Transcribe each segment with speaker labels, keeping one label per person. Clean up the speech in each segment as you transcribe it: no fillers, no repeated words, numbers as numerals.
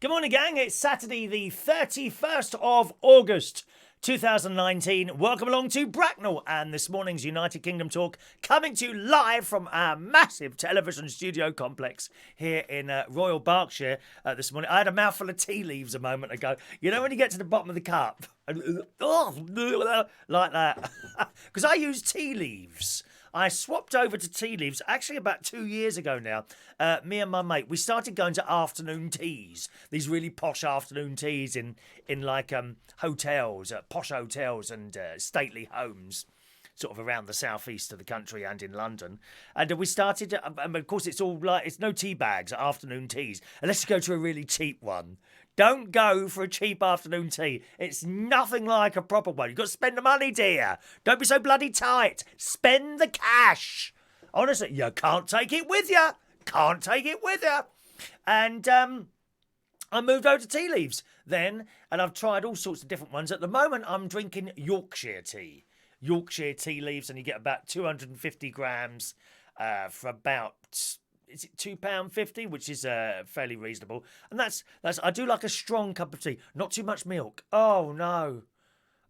Speaker 1: Good morning, gang. It's Saturday, the 31st of August, 2019. Welcome along to Bracknell and this morning's United Kingdom talk, coming to you live from our massive television studio complex here in Royal Berkshire this morning. I had a mouthful of tea leaves a moment ago. You know when you get to the bottom of the cup? Like that. Because I use tea leaves. I swapped over to tea leaves actually about 2 years ago now. Me and my mate, we started going to afternoon teas. These really posh afternoon teas in like hotels, posh hotels and stately homes, sort of around the southeast of the country and in London. And we started, and of course it's all like, it's no tea bags at afternoon teas, unless you go to a really cheap one. Don't go for a cheap afternoon tea. It's nothing like a proper one. You've got to spend the money, dear. Don't be so bloody tight. Spend the cash. Honestly, you can't take it with you. Can't take it with you. And I moved over to tea leaves then, and I've tried all sorts of different ones. At the moment, I'm drinking Yorkshire tea. Yorkshire tea leaves, and you get about 250 grams for about... Is it £2.50, which is fairly reasonable, and that's. I do like a strong cup of tea, not too much milk. Oh no,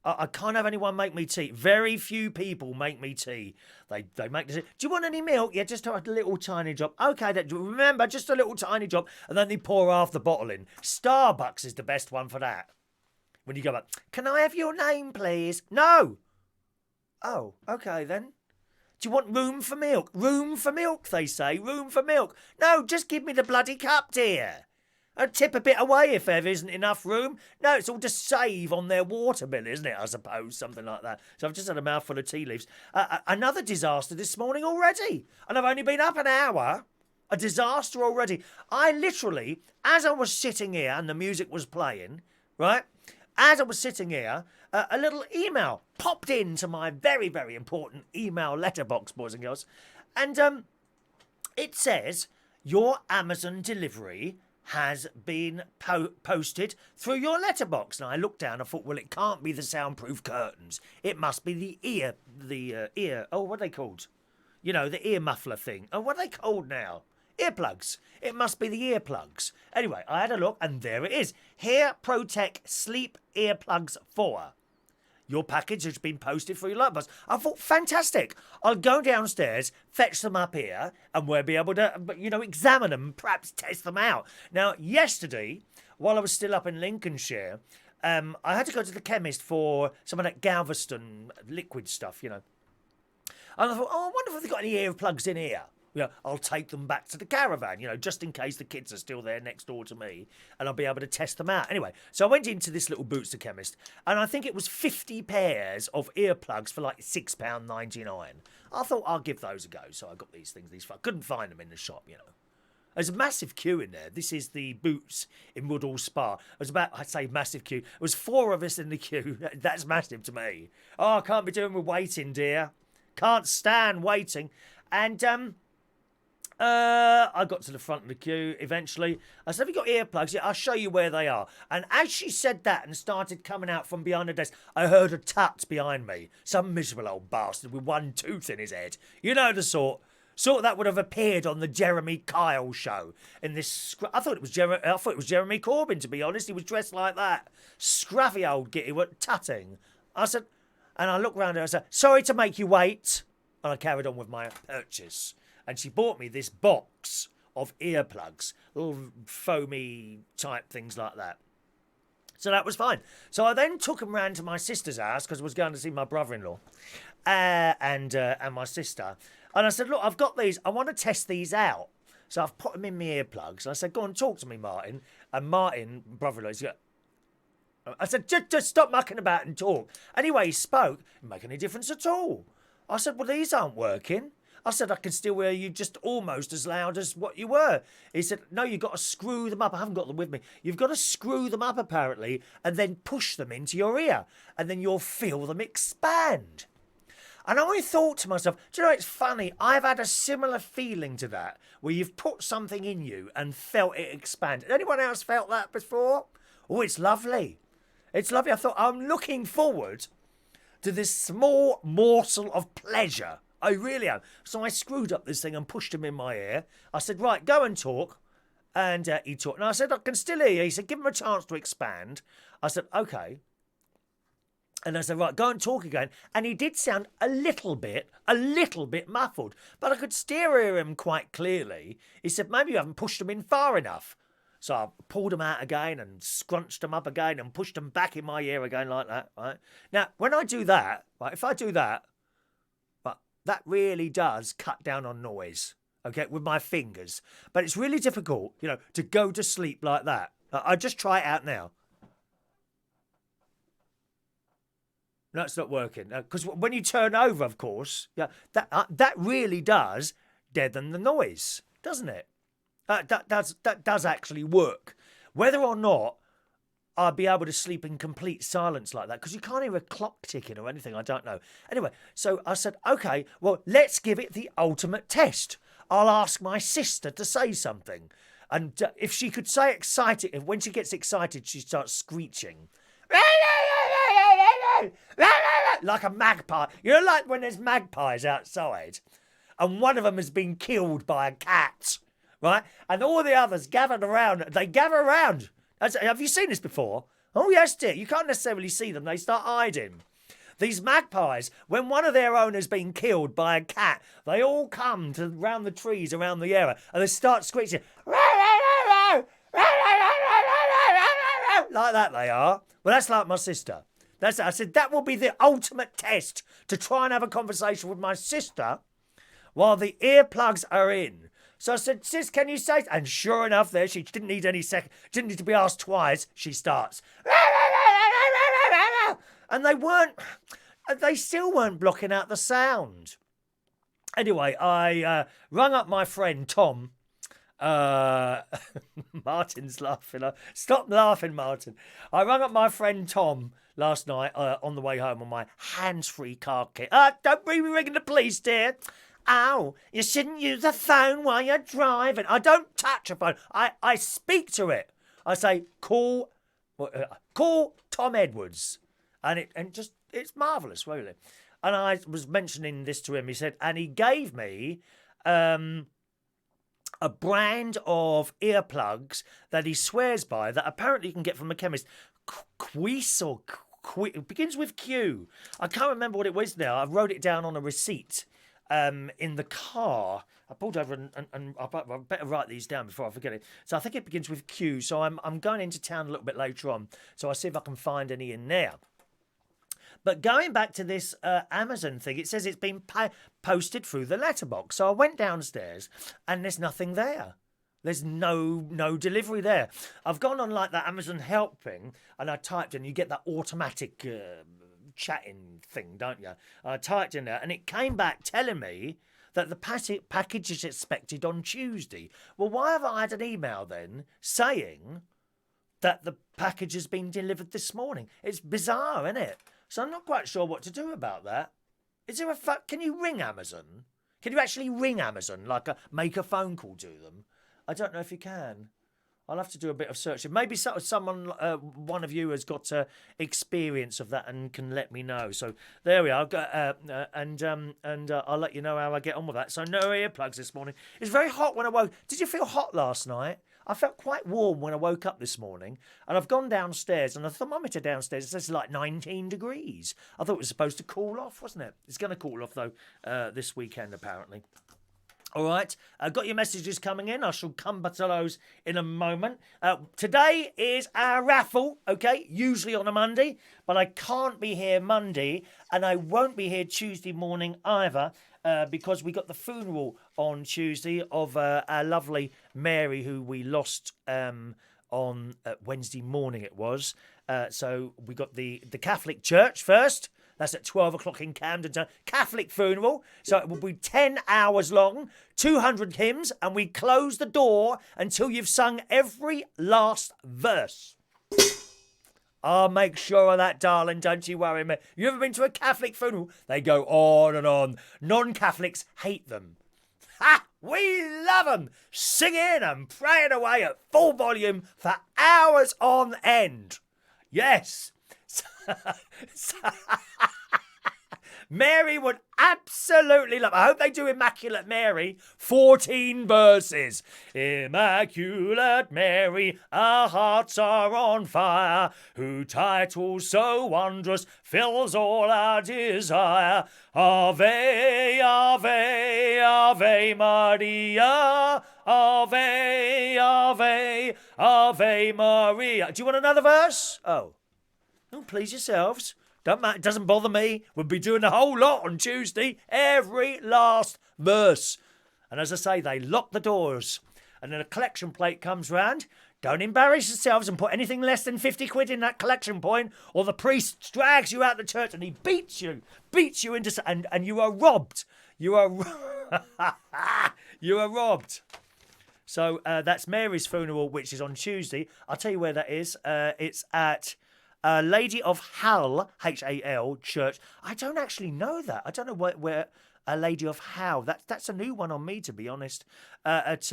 Speaker 1: I can't have anyone make me tea. Very few people make me tea. They make the tea. Do you want any milk? Yeah, just a little tiny drop. Okay, remember, just a little tiny drop, and then they pour half the bottle in. Starbucks is the best one for that. When you go up, can I have your name, please? No. Oh, okay then. Do you want room for milk? Room for milk, they say. Room for milk. No, just give me the bloody cup, dear. And tip a bit away if there isn't enough room. No, it's all to save on their water bill, isn't it, I suppose? Something like that. So I've just had a mouthful of tea leaves. Another disaster this morning already. And I've only been up an hour. A disaster already. I literally, as I was sitting here and the music was playing, right? As I was sitting here, a little email popped into my very, very important email letterbox, boys and girls. And it says, your Amazon delivery has been posted through your letterbox. And I looked down and thought, well, it can't be the soundproof curtains. It must be the ear, oh, what are they called? You know, the ear muffler thing. Oh, what are they called now? Earplugs. It must be the earplugs. Anyway, I had a look and there it is. Hear Protec Sleep Earplugs 4. Your package has been posted for your letterbox. I thought, fantastic. I'll go downstairs, fetch them up here, and we'll be able to, examine them, perhaps test them out. Now, yesterday, while I was still up in Lincolnshire, I had to go to the chemist for some of that Galveston liquid stuff, And I thought, I wonder if they've got any earplugs in here. I'll take them back to the caravan, just in case the kids are still there next door to me, and I'll be able to test them out. Anyway, so I went into this little Boots the Chemist, and I think it was 50 pairs of earplugs for like £6.99. I thought I'll give those a go, so I got these things. I couldn't find them in the shop, There's a massive queue in there. This is the Boots in Woodhall Spa. It was about, I'd say massive queue. There was 4 of us in the queue. That's massive to me. Oh, I can't be doing with waiting, dear. Can't stand waiting. And, I got to the front of the queue eventually. I said, have you got earplugs? Yeah, I'll show you where they are. And as she said that and started coming out from behind the desk, I heard a tut behind me. Some miserable old bastard with one tooth in his head. You know the sort that would have appeared on the Jeremy Kyle show. In this, I thought it was Jeremy Corbyn, to be honest. He was dressed like that. Scruffy old gitty, tutting. I said, and I looked round at her and I said, sorry to make you wait. And I carried on with my purchase. And she bought me this box of earplugs, little foamy type things like that. So that was fine. So I then took them round to my sister's house because I was going to see my brother-in-law and my sister. And I said, look, I've got these. I want to test these out. So I've put them in my earplugs. And I said, go on, talk to me, Martin. And Martin, brother-in-law, he's got... I said, just stop mucking about and talk. Anyway, he spoke. Didn't make any difference at all. I said, well, these aren't working. I said, I can still hear you just almost as loud as what you were. He said, no, you've got to screw them up. I haven't got them with me. You've got to screw them up, apparently, and then push them into your ear. And then you'll feel them expand. And I thought to myself, do you know, it's funny. I've had a similar feeling to that, where you've put something in you and felt it expand. Anyone else felt that before? Oh, it's lovely. It's lovely. I thought, I'm looking forward to this small morsel of pleasure. I really am. So I screwed up this thing and pushed him in my ear. I said, right, go and talk. And he talked. And I said, I can still hear you. He said, give him a chance to expand. I said, okay. And I said, right, go and talk again. And he did sound a little bit muffled. But I could still hear him quite clearly. He said, maybe you haven't pushed him in far enough. So I pulled him out again and scrunched him up again and pushed him back in my ear again like that, right? Now, when I do that, right, if I do that, right, that really does cut down on noise, okay, with my fingers. But it's really difficult, to go to sleep like that. I'll just try it out now. No, it's not working. Because when you turn over, of course, that really does deaden the noise, doesn't it? That does actually work. Whether or not I'll be able to sleep in complete silence like that, because you can't hear a clock ticking or anything, I don't know. Anyway, so I said, okay, well, let's give it the ultimate test. I'll ask my sister to say something. And if she could say excited, when she gets excited, she starts screeching. Like a magpie. Like when there's magpies outside and one of them has been killed by a cat, right? And all the others gathered around. They gather around. Have you seen this before? Oh, yes, dear. You can't necessarily see them. They start hiding. These magpies, when one of their owners been killed by a cat, they all come to round the trees around the area and they start screeching. Like that they are. Well, that's like my sister. I said, that will be the ultimate test to try and have a conversation with my sister while the earplugs are in. So I said, sis, can you say... And sure enough, there, she didn't need didn't need to be asked twice. She starts. And they still weren't blocking out the sound. Anyway, I rung up my friend Tom. Martin's laughing. Stop laughing, Martin. I rung up my friend Tom last night on the way home on my hands-free car kit. Don't be ringing the police, dear. Oh, you shouldn't use a phone while you're driving. I don't touch a phone. I speak to it. I say, call Tom Edwards. And it's marvellous, really. And I was mentioning this to him. He said, and he gave me a brand of earplugs that he swears by that apparently you can get from a chemist. It begins with Q. I can't remember what it was now. I wrote it down on a receipt in the car. I pulled over and I better write these down before I forget it. So I think it begins with Q. So I'm going into town a little bit later on. So I'll see if I can find any in there. But going back to this Amazon thing, it says it's been posted through the letterbox. So I went downstairs and there's nothing there. There's no delivery there. I've gone on like that Amazon help thing and I typed in, you get that automatic chatting thing, don't you? I typed in there and it came back telling me that the package is expected on Tuesday. Well, why have I had an email then saying that the package has been delivered this morning? It's bizarre, isn't it? So I'm not quite sure what to do about that. Is there can you ring Amazon? Can you actually ring Amazon, make a phone call to them? I don't know if you can. I'll have to do a bit of searching. Maybe someone, one of you has got experience of that and can let me know. So there we are. And I'll let you know how I get on with that. So no earplugs this morning. It's very hot when I woke. Did you feel hot last night? I felt quite warm when I woke up this morning, and I've gone downstairs, and the thermometer downstairs says like 19 degrees. I thought it was supposed to cool off, wasn't it? It's going to cool off, though, this weekend, apparently. All right, got your messages coming in. I shall come back to those in a moment. Today is our raffle, okay, usually on a Monday, but I can't be here Monday, and I won't be here Tuesday morning either, because we got the funeral on Tuesday of our lovely Mary, who we lost on Wednesday morning it was. So we got the Catholic Church first. That's at 12 o'clock in Camden. Catholic funeral. So it will be 10 hours long, 200 hymns, and we close the door until you've sung every last verse. I'll make sure of that, darling. Don't you worry, mate. You ever been to a Catholic funeral? They go on and on. Non-Catholics hate them. Ha! We love them. Singing and praying away at full volume for hours on end. Yes. Mary would absolutely love. I hope they do Immaculate Mary, 14 verses. Immaculate Mary, our hearts are on fire, who title so wondrous fills all our desire. Ave, Ave, Ave Maria, Ave, Ave, Ave Maria. Do you want another verse? Oh, please yourselves. Don't matter, it doesn't bother me. We'll be doing a whole lot on Tuesday. Every last verse. And as I say, they lock the doors. And then a collection plate comes round. Don't embarrass yourselves and put anything less than 50 quid in that collection point, or the priest drags you out the church and he beats you into... And you are robbed. You are... you are robbed. So that's Mary's funeral, which is on Tuesday. I'll tell you where that is. It's at... Lady of Hal, Hal Church. I don't actually know that. I don't know where a Lady of Hal. That's a new one on me, to be honest. At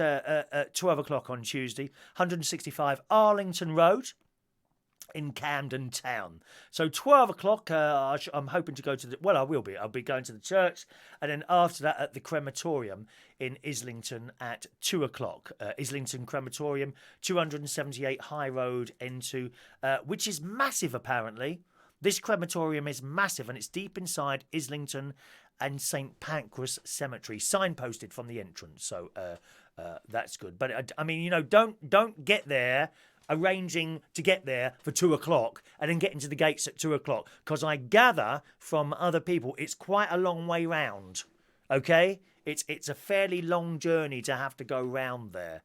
Speaker 1: 12 o'clock on Tuesday, 165 Arlington Road in Camden town. So 12 o'clock, I'm hoping to go to I will be. I'll be going to the church, and then after that at the crematorium in Islington at 2 o'clock. Islington Crematorium, 278 High Road, N2, which is massive apparently. This crematorium is massive, and it's deep inside Islington and St Pancras Cemetery, signposted from the entrance. So that's good. But I mean, don't get there arranging to get there for 2 o'clock and then getting to the gates at 2 o'clock, because I gather from other people it's quite a long way round. Okay, it's a fairly long journey to have to go round there.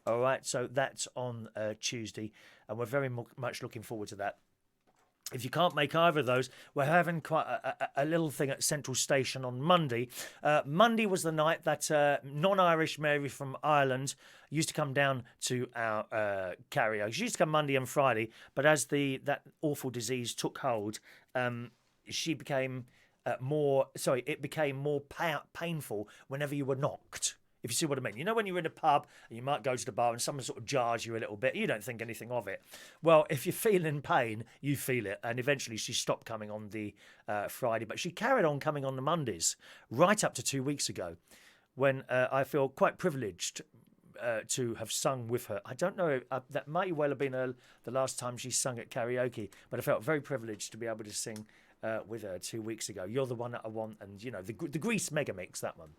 Speaker 1: All right, so that's on Tuesday, and we're very much looking forward to that. If you can't make either of those, we're having quite a little thing at Central Station on Monday. Monday was the night that non-Irish Mary from Ireland used to come down to our karaoke. She used to come Monday and Friday, but as that awful disease took hold, she became it became more painful whenever you were knocked. If you see what I mean. You know when you're in a pub and you might go to the bar and someone sort of jars you a little bit, you don't think anything of it. Well, if you're feeling pain, you feel it. And eventually she stopped coming on the Friday, but she carried on coming on the Mondays right up to 2 weeks ago, when I feel quite privileged to have sung with her. I don't know, that might well have been the last time she sung at karaoke, but I felt very privileged to be able to sing with her 2 weeks ago. You're the One That I Want, and the Grease Mega Mix, that one.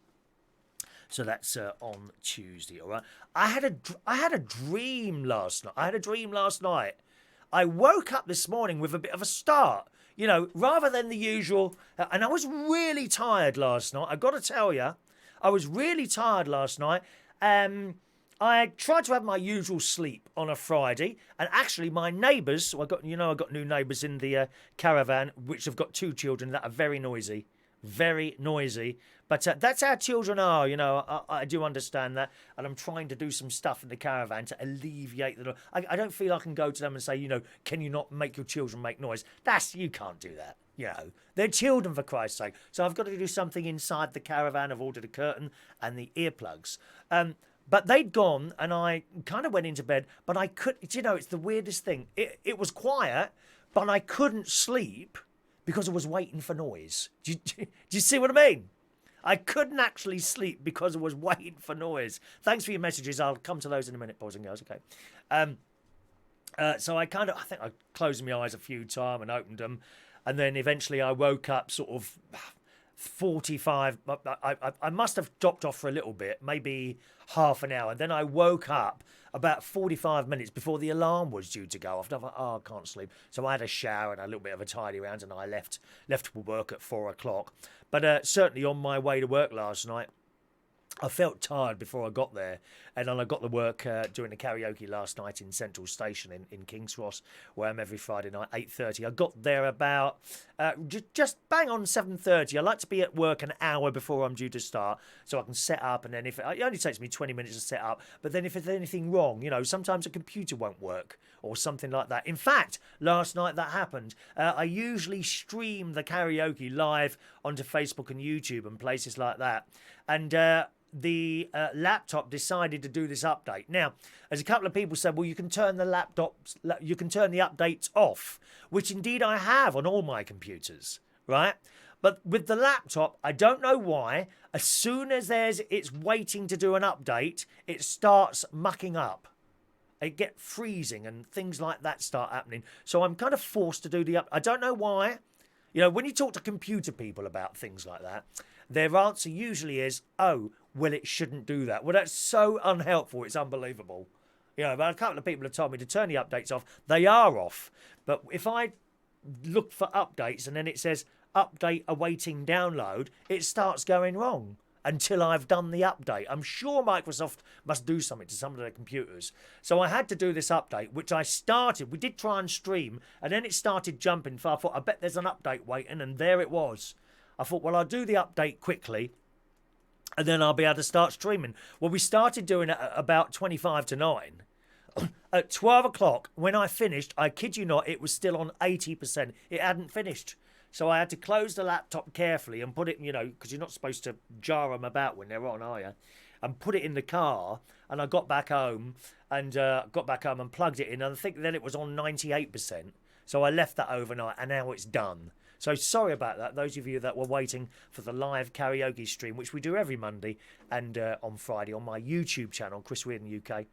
Speaker 1: So that's on Tuesday, all right? I had a dream last night. I woke up this morning with a bit of a start, rather than the usual. And I was really tired last night. I've got to tell you, I was really tired last night. I tried to have my usual sleep on a Friday, and actually my neighbours, so I got new neighbours in the caravan, which have got 2 children that are very noisy. But that's how children are, I do understand that, and I'm trying to do some stuff in the caravan to alleviate the noise. I don't feel I can go to them and say, can you not make your children make noise? You can't do that, They're children, for Christ's sake. So I've got to do something inside the caravan. I've ordered a curtain and the earplugs. But they'd gone, and I kind of went into bed, but I couldn't, it's the weirdest thing. It was quiet, but I couldn't sleep because I was waiting for noise. Do you see what I mean? I couldn't actually sleep because I was waiting for noise. Thanks for your messages. I'll come to those in a minute, boys and girls. Okay. So I think I closed my eyes a few times and opened them. And then eventually I woke up sort of 45. I must have dropped off for a little bit, maybe half an hour. And then I woke up about 45 minutes before the alarm was due to go off. I thought, I can't sleep. So I had a shower and a little bit of a tidy round, and I left for work at 4 o'clock. But certainly on my way to work last night, I felt tired before I got there, and then I got to work doing the karaoke last night in Central Station in King's Cross, where I'm every Friday night, 8:30. I got there about just bang on 7:30. I like to be at work an hour before I'm due to start, so I can set up, and then it only takes me 20 minutes to set up, but then if there's anything wrong, sometimes a computer won't work or something like that. In fact, last night that happened. I usually stream the karaoke live onto Facebook and YouTube and places like that, and the laptop decided to do this update. Now, as a couple of people said, well, you can turn the updates off, which indeed I have on all my computers, right? But with the laptop, I don't know why, as soon as it's waiting to do an update, it starts mucking up. It gets freezing and things like that start happening. So I'm kind of forced to do the I don't know why. You know, when you talk to computer people about things like that, their answer usually is, oh, well, it shouldn't do that. Well, that's so unhelpful. It's unbelievable. You know, but a couple of people have told me to turn the updates off. They are off. But if I look for updates and then it says update awaiting download, it starts going wrong until I've done the update. I'm sure Microsoft must do something to some of their computers. So I had to do this update, which I started. We did try and stream, and then it started jumping. So I thought, I bet there's an update waiting, and there it was. I thought, well, I'll do the update quickly, and then I'll be able to start streaming. Well, we started doing it at about 25 to 9. At 12 o'clock, when I finished, I kid you not, it was still on 80%. It hadn't finished. So I had to close the laptop carefully and put it, you know, because you're not supposed to jar them about when they're on, are you? And put it in the car. And I got back home and plugged it in. And I think then it was on 98%. So I left that overnight and now it's done. So sorry about that. Those of you that were waiting for the live karaoke stream, which we do every Monday and on Friday on my YouTube channel, Chris Reardon UK.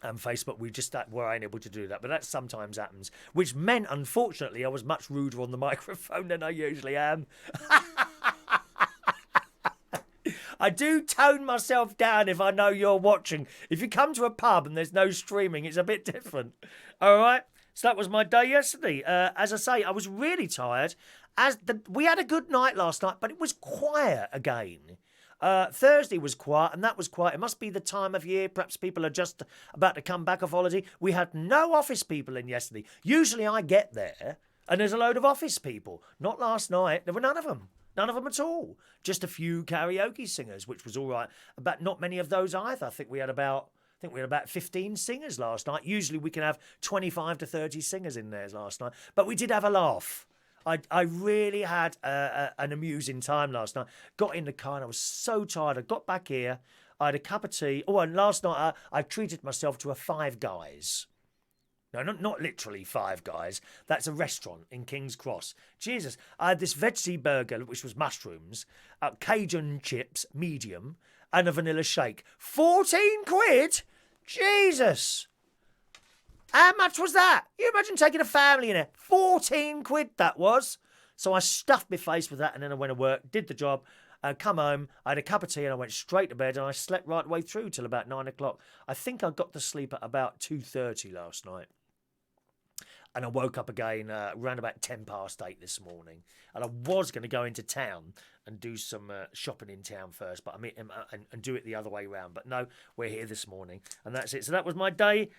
Speaker 1: And Facebook, we just were unable to do that, but that sometimes happens, which meant, unfortunately, I was much ruder on the microphone than I usually am. I do tone myself down if I know you're watching. If you come to a pub and there's no streaming, it's a bit different. All right, so that was my day yesterday. As I say, I was really tired. We had a good night last night, but it was quiet again. Thursday was quiet, and that was quiet. It must be the time of year. Perhaps people are just about to come back off holiday. We had no office people in yesterday. Usually I get there, and there's a load of office people. Not last night. There were none of them. None of them at all. Just a few karaoke singers, which was all right. But not many of those either. I think we had about 15 singers last night. Usually we can have 25 to 30 singers in there last night. But we did have a laugh. I really had an amusing time last night. Got in the car and I was so tired. I got back here. I had a cup of tea. Oh, and last night I treated myself to a Five Guys. No, not literally Five Guys. That's a restaurant in King's Cross. Jesus. I had this veggie burger, which was mushrooms, Cajun chips, medium, and a vanilla shake. 14 quid? Jesus. How much was that? You imagine taking a family in there. 14 quid that was. So I stuffed my face with that and then I went to work, did the job, come home, I had a cup of tea and I went straight to bed and I slept right the way through till about 9 o'clock. I think I got to sleep at about 2:30 last night. And I woke up again around about 8:10 this morning. And I was going to go into town and do some shopping in town first, but and do it the other way round. But no, we're here this morning. And that's it. So that was my day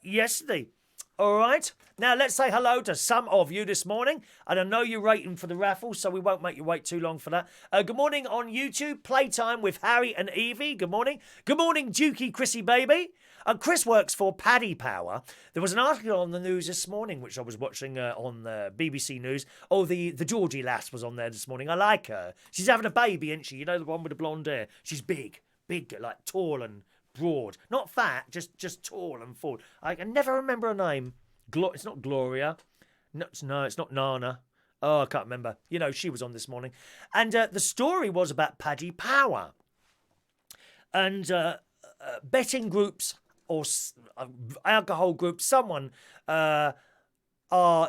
Speaker 1: yesterday. All right. Now, let's say hello to some of you this morning. And I know you're waiting for the raffle, so we won't make you wait too long for that. Good morning on YouTube. Playtime with Harry and Evie. Good morning. Good morning, Dukey Chrissy Baby. Chris works for Paddy Power. There was an article on the news this morning, which I was watching on the BBC News. Oh, the Georgie lass was on there this morning. I like her. She's having a baby, isn't she? You know, the one with the blonde hair. She's big, like tall and broad. Not fat, just tall and full. I can never remember her name. It's not Gloria. No, it's not Nana. Oh, I can't remember. You know, she was on this morning. And the story was about Paddy Power. And betting groups or alcohol groups, someone are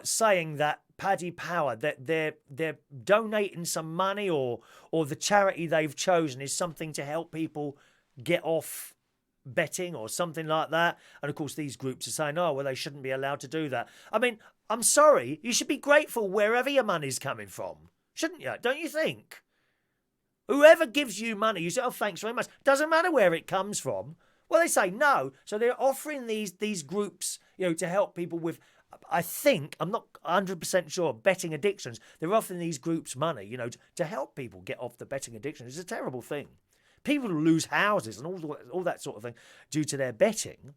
Speaker 1: saying that Paddy Power, that they're donating some money or the charity they've chosen is something to help people get off betting or something like that. And of course these groups are saying, oh, well, they shouldn't be allowed to do that. I mean, I'm sorry, you should be grateful wherever your money's coming from, shouldn't you? Don't you think? Whoever gives you money, you say, oh, thanks very much. Doesn't matter where it comes from. Well, they say no. So they're offering these groups, you know, to help people with, I think, I'm not 100% sure, betting addictions. They're offering these groups money, you know, to help people get off the betting addiction. It's a terrible thing. People lose houses and all that sort of thing due to their betting.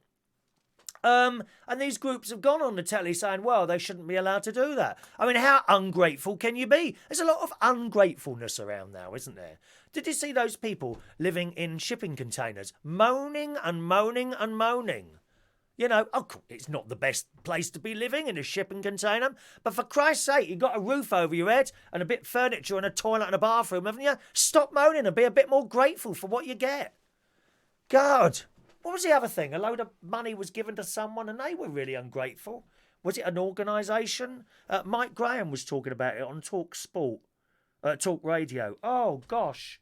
Speaker 1: And these groups have gone on the telly saying, well, they shouldn't be allowed to do that. I mean, how ungrateful can you be? There's a lot of ungratefulness around now, isn't there? Did you see those people living in shipping containers moaning and moaning and moaning? You know, it's not the best place to be living in a shipping container, but for Christ's sake, you've got a roof over your head and a bit of furniture and a toilet and a bathroom, haven't you? Stop moaning and be a bit more grateful for what you get. God, what was the other thing? A load of money was given to someone and they were really ungrateful. Was it an organisation? Mike Graham was talking about it on Talk Sport, Talk Radio. Oh, gosh.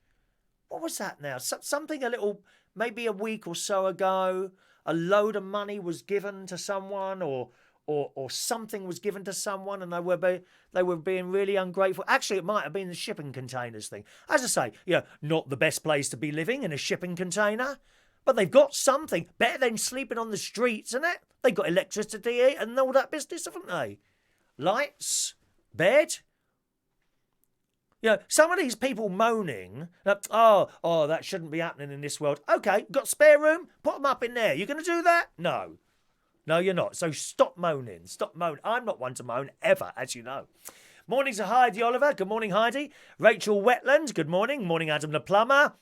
Speaker 1: What was that now? Something a little, maybe a week or so ago, a load of money was given to someone or something was given to someone and they were being really ungrateful. Actually, it might have been the shipping containers thing. As I say, not the best place to be living in a shipping container. But they've got something better than sleeping on the streets, isn't it? They've got electricity and all that business, haven't they? Lights, bed. Some of these people moaning, oh, that shouldn't be happening in this world. Okay, got spare room? Put them up in there. You going to do that? No. No, you're not. So stop moaning. Stop moaning. I'm not one to moan, ever, as you know. Morning to Heidi Oliver. Good morning, Heidi. Rachel Wetland. Good morning. Morning, Adam the Plumber.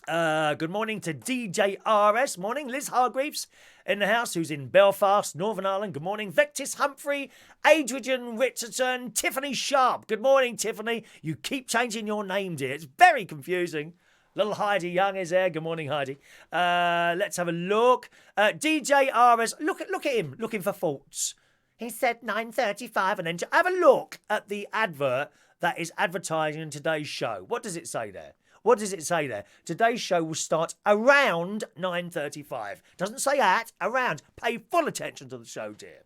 Speaker 1: Good morning to DJ RS. Morning, Liz Hargreaves in the house, who's in Belfast, Northern Ireland. Good morning, Vectis Humphrey, Adrian Richardson, Tiffany Sharp. Good morning, Tiffany. You keep changing your name, dear. It's very confusing. Little Heidi Young is there. Good morning, Heidi. Let's have a look. DJ RS, look at him, looking for faults. He said 9:35, and then have a look at the advert that is advertising today's show. What does it say there? What does it say there? Today's show will start around 9:35. Doesn't say at, around. Pay full attention to the show, dear.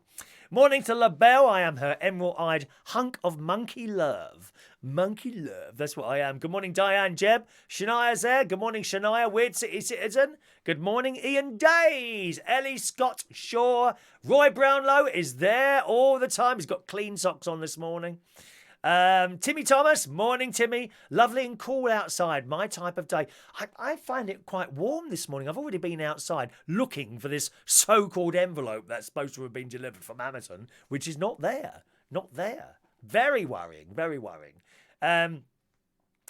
Speaker 1: Morning to LaBelle. I am her emerald-eyed hunk of monkey love. Monkey love, that's what I am. Good morning, Diane Jebb. Shania's there. Good morning, Shania, Weird City Citizen. Good morning, Ian Days. Ellie Scott Shaw. Roy Brownlow is there all the time. He's got clean socks on this morning. Timmy Thomas, morning Timmy. Lovely and cool outside, my type of day. I find it quite warm this morning. I've already been outside looking for this so-called envelope that's supposed to have been delivered from Amazon, which is not there. Not there. Very worrying, very worrying.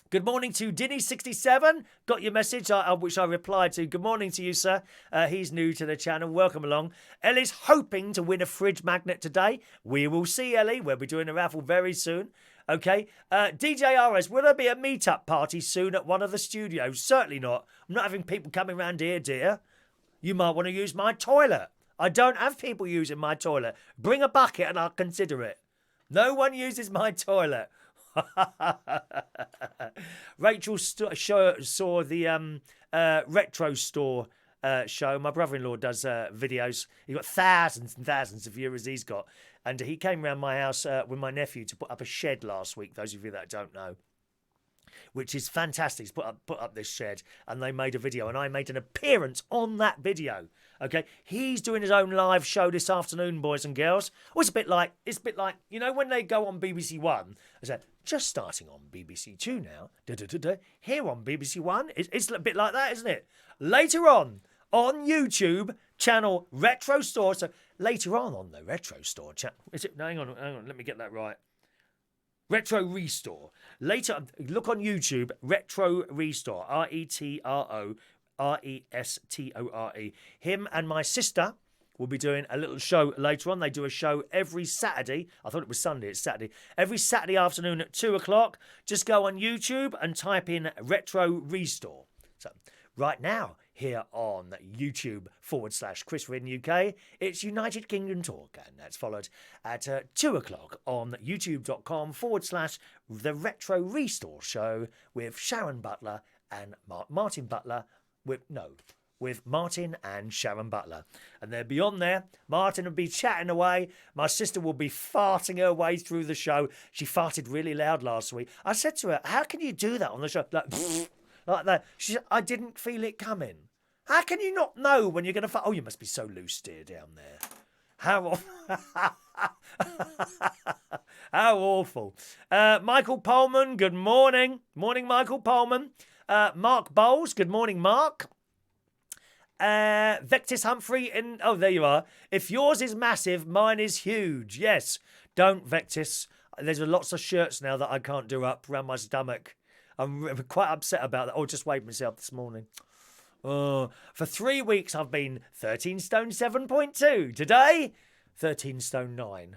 Speaker 1: Good morning to Dinny67. Got your message, which I replied to. Good morning to you, sir. He's new to the channel. Welcome along. Ellie's hoping to win a fridge magnet today. We will see, Ellie. We'll be doing a raffle very soon. Okay. DJ RS, will there be a meet-up party soon at one of the studios? Certainly not. I'm not having people coming round here, dear. You might want to use my toilet. I don't have people using my toilet. Bring a bucket and I'll consider it. No one uses my toilet. Rachel saw the Retrorestore show. My brother-in-law does videos. He's got thousands and thousands of viewers he's got. And he came round my house with my nephew to put up a shed last week, those of you that don't know. Which is fantastic. He's put up this shed and they made a video and I made an appearance on that video. Okay, he's doing his own live show this afternoon, boys and girls. Oh, it's a bit like when they go on BBC One. I said, just starting on BBC Two now. Here on BBC One, it's a bit like that, isn't it? Later on YouTube channel Retrorestore. So later on the Retrorestore channel, is it? No, hang on, let me get that right. Retrorestore. Later, look on YouTube, Retrorestore, Retrorestore. Him and my sister will be doing a little show later on. They do a show every Saturday. I thought it was Sunday, it's Saturday. Every Saturday afternoon at 2 o'clock. Just go on YouTube and type in Retrorestore. So, right now, here on YouTube /Chris Ridden UK, it's United Kingdom Talk, and that's followed at 2 o'clock on youtube.com /The Retrorestore Show with Sharon Butler and Martin Butler, with Martin and Sharon Butler. And they'll be on there. Martin will be chatting away. My sister will be farting her way through the show. She farted really loud last week. I said to her, how can you do that on the show? Like that. She said, I didn't feel it coming. How can you not know when you're going to fart? Oh, you must be so loose, dear, down there. How awful. Michael Pullman, good morning. Morning, Michael Pullman. Mark Bowles, good morning, Mark. Vectis Humphrey, there you are. If yours is massive, mine is huge. Yes, don't, Vectis. There's lots of shirts now that I can't do up around my stomach. I'm quite upset about that. Oh, just weighed myself this morning. For 3 weeks, I've been 13 stone 7.2. Today, 13 stone 9.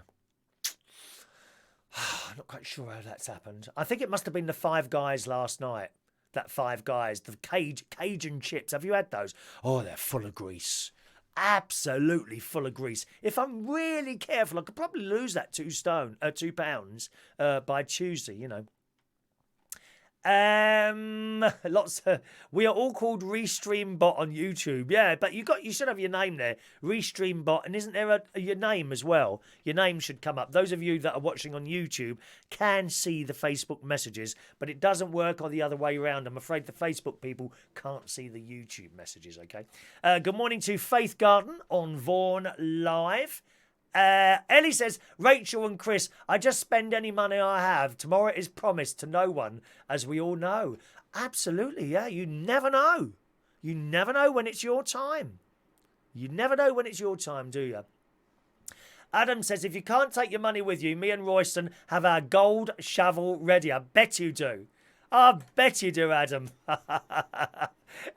Speaker 1: I'm not quite sure how that's happened. I think it must have been the Five Guys last night. That Five Guys, the Cajun chips. Have you had those? Oh, they're full of grease. Absolutely full of grease. If I'm really careful, I could probably lose that 2 pounds by Tuesday, you know. We are all called Restreambot on YouTube. Yeah, but you should have your name there, Restreambot, and isn't there your name as well? Your name should come up. Those of you that are watching on YouTube can see the Facebook messages, but it doesn't work on the other way around. I'm afraid the Facebook people can't see the YouTube messages. Okay. Good morning to Faith Garden on Vaughan Live. Ellie says, Rachel and Chris, I just spend any money I have. Tomorrow is promised to no one, as we all know. Absolutely, yeah. You never know. You never know when it's your time. You never know when it's your time, do you? Adam says, if you can't take your money with you, me and Royston have our gold shovel ready. I bet you do. I bet you do, Adam.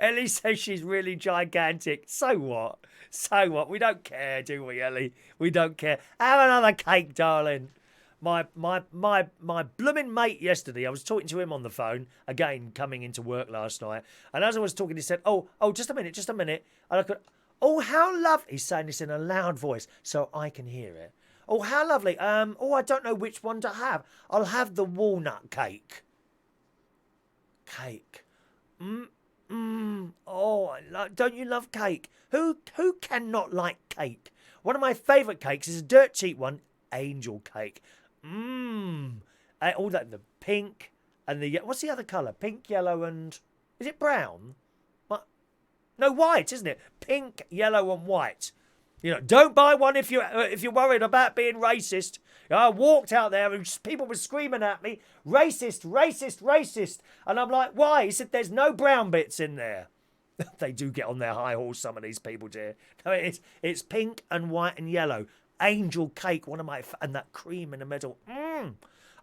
Speaker 1: Ellie says she's really gigantic. So what? So what? We don't care, do we, Ellie? We don't care. Have another cake, darling. My blooming mate yesterday, I was talking to him on the phone, again, coming into work last night, and as I was talking, he said, oh, just a minute. And I could, oh, how lovely. He's saying this in a loud voice, so I can hear it. Oh, how lovely. I don't know which one to have. I'll have the walnut cake. Cake. Oh, don't you love cake? Who cannot like cake? One of my favourite cakes is a dirt cheap one, angel cake. All that, the pink and the, what's the other colour? Pink, yellow and, is it brown? What? No, white, isn't it? Pink, yellow and white. You know, don't buy one if you're worried about being racist. I walked out there and people were screaming at me, racist, racist, racist. And I'm like, why? He said, there's no brown bits in there. They do get on their high horse, some of these people, dear. No, it's pink and white and yellow. Angel cake, one of my, and that cream in the middle.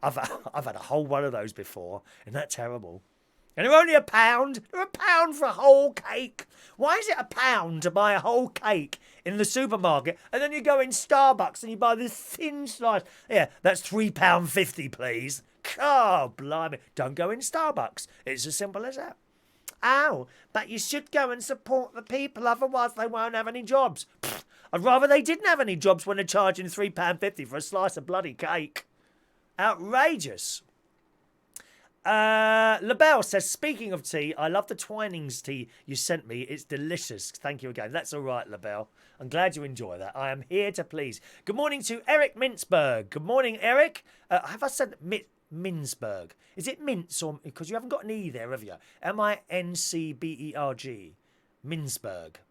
Speaker 1: I've had a whole one of those before. Isn't that terrible? And they're only £1. They're £1 for a whole cake. Why is it £1 to buy a whole cake in the supermarket and then you go in Starbucks and you buy this thin slice? Yeah, that's £3.50, please. Oh, blimey. Don't go in Starbucks. It's as simple as that. Oh, but you should go and support the people, otherwise they won't have any jobs. Pfft, I'd rather they didn't have any jobs when they're charging £3.50 for a slice of bloody cake. Outrageous. LaBelle says, speaking of tea, I love the Twinings tea you sent me. It's delicious. Thank you again. That's all right, LaBelle. I'm glad you enjoy that. I am here to please. Good morning to Eric Mintzberg. Good morning, Eric. Have I said Mintzberg? Is it Mince or... Because you haven't got an E there, have you? Mincberg.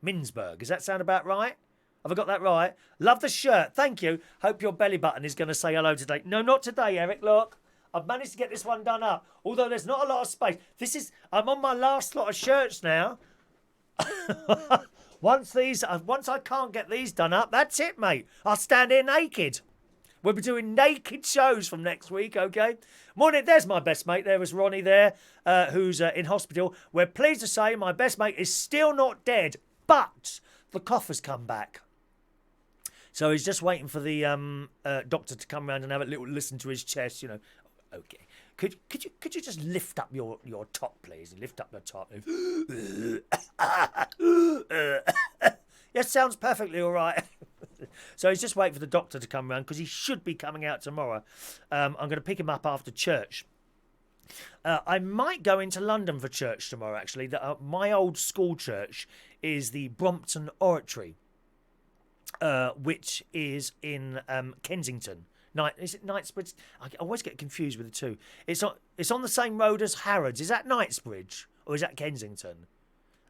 Speaker 1: Mintzberg. Does that sound about right? Have I got that right? Love the shirt. Thank you. Hope your belly button is going to say hello today. No, not today, Eric. Look. I've managed to get this one done up, although there's not a lot of space. I'm on my last lot of shirts now. Once I can't get these done up, that's it, mate. I'll stand here naked. We'll be doing naked shows from next week, okay? Morning, there's my best mate. There was Ronnie there, who's in hospital. We're pleased to say my best mate is still not dead, but the cough has come back. So he's just waiting for the doctor to come round and have a little listen to his chest, you know. Okay. Could you just lift up your top, please? Lift up your top. Yes, sounds perfectly all right. So he's just waiting for the doctor to come round because he should be coming out tomorrow. I'm going to pick him up after church. I might go into London for church tomorrow, actually. My old school church is the Brompton Oratory, which is in Kensington. Is it Knightsbridge? I always get confused with the two. It's on the same road as Harrods. Is that Knightsbridge or is that Kensington?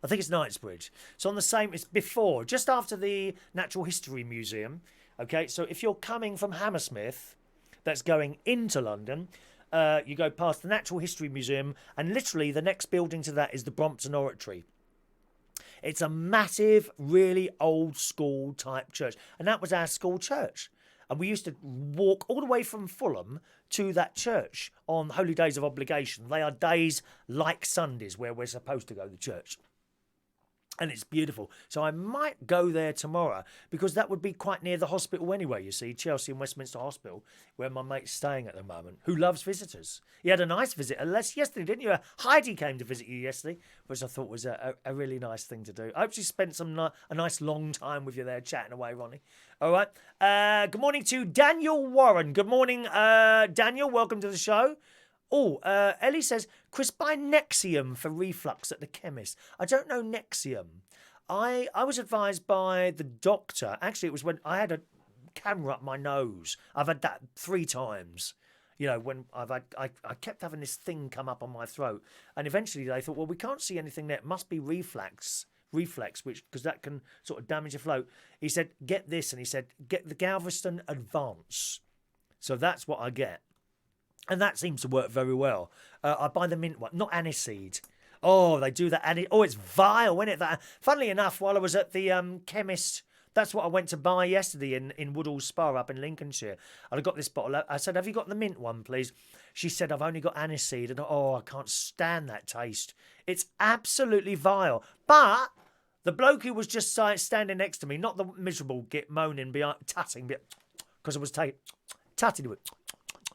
Speaker 1: I think it's Knightsbridge. It's on the same. It's before, just after the Natural History Museum. Okay, so if you're coming from Hammersmith, that's going into London, you go past the Natural History Museum, and literally the next building to that is the Brompton Oratory. It's a massive, really old school type church, and that was our school church. And we used to walk all the way from Fulham to that church on holy days of obligation. They are days like Sundays where we're supposed to go to church. And it's beautiful. So I might go there tomorrow because that would be quite near the hospital anyway, you see, Chelsea and Westminster Hospital, where my mate's staying at the moment, who loves visitors. He had a nice visit yesterday, didn't you? Heidi came to visit you yesterday, which I thought was a really nice thing to do. I hope she spent a nice long time with you there chatting away, Ronnie. All right. Good morning to Daniel Warren. Good morning, Daniel. Welcome to the show. Oh, Ellie says, Chris, buy Nexium for reflux at the chemist. I don't know Nexium. I was advised by the doctor. Actually, it was when I had a camera up my nose. I've had that 3 times. You know, when I kept having this thing come up on my throat. And eventually they thought, well, we can't see anything there. It must be reflex, which because that can sort of damage your throat. He said, get this. And he said, get the Galveston Advance. So that's what I get. And that seems to work very well. I buy the mint one, not aniseed. Oh, they do that. Oh, it's vile, isn't it? That. Funnily enough, while I was at the chemist, that's what I went to buy yesterday in Woodhall Spa up in Lincolnshire. And I got this bottle. I said, have you got the mint one, please? She said, I've only got aniseed. And I can't stand that taste. It's absolutely vile. But the bloke who was just standing next to me, not the miserable git moaning, tutting, because I was tutting with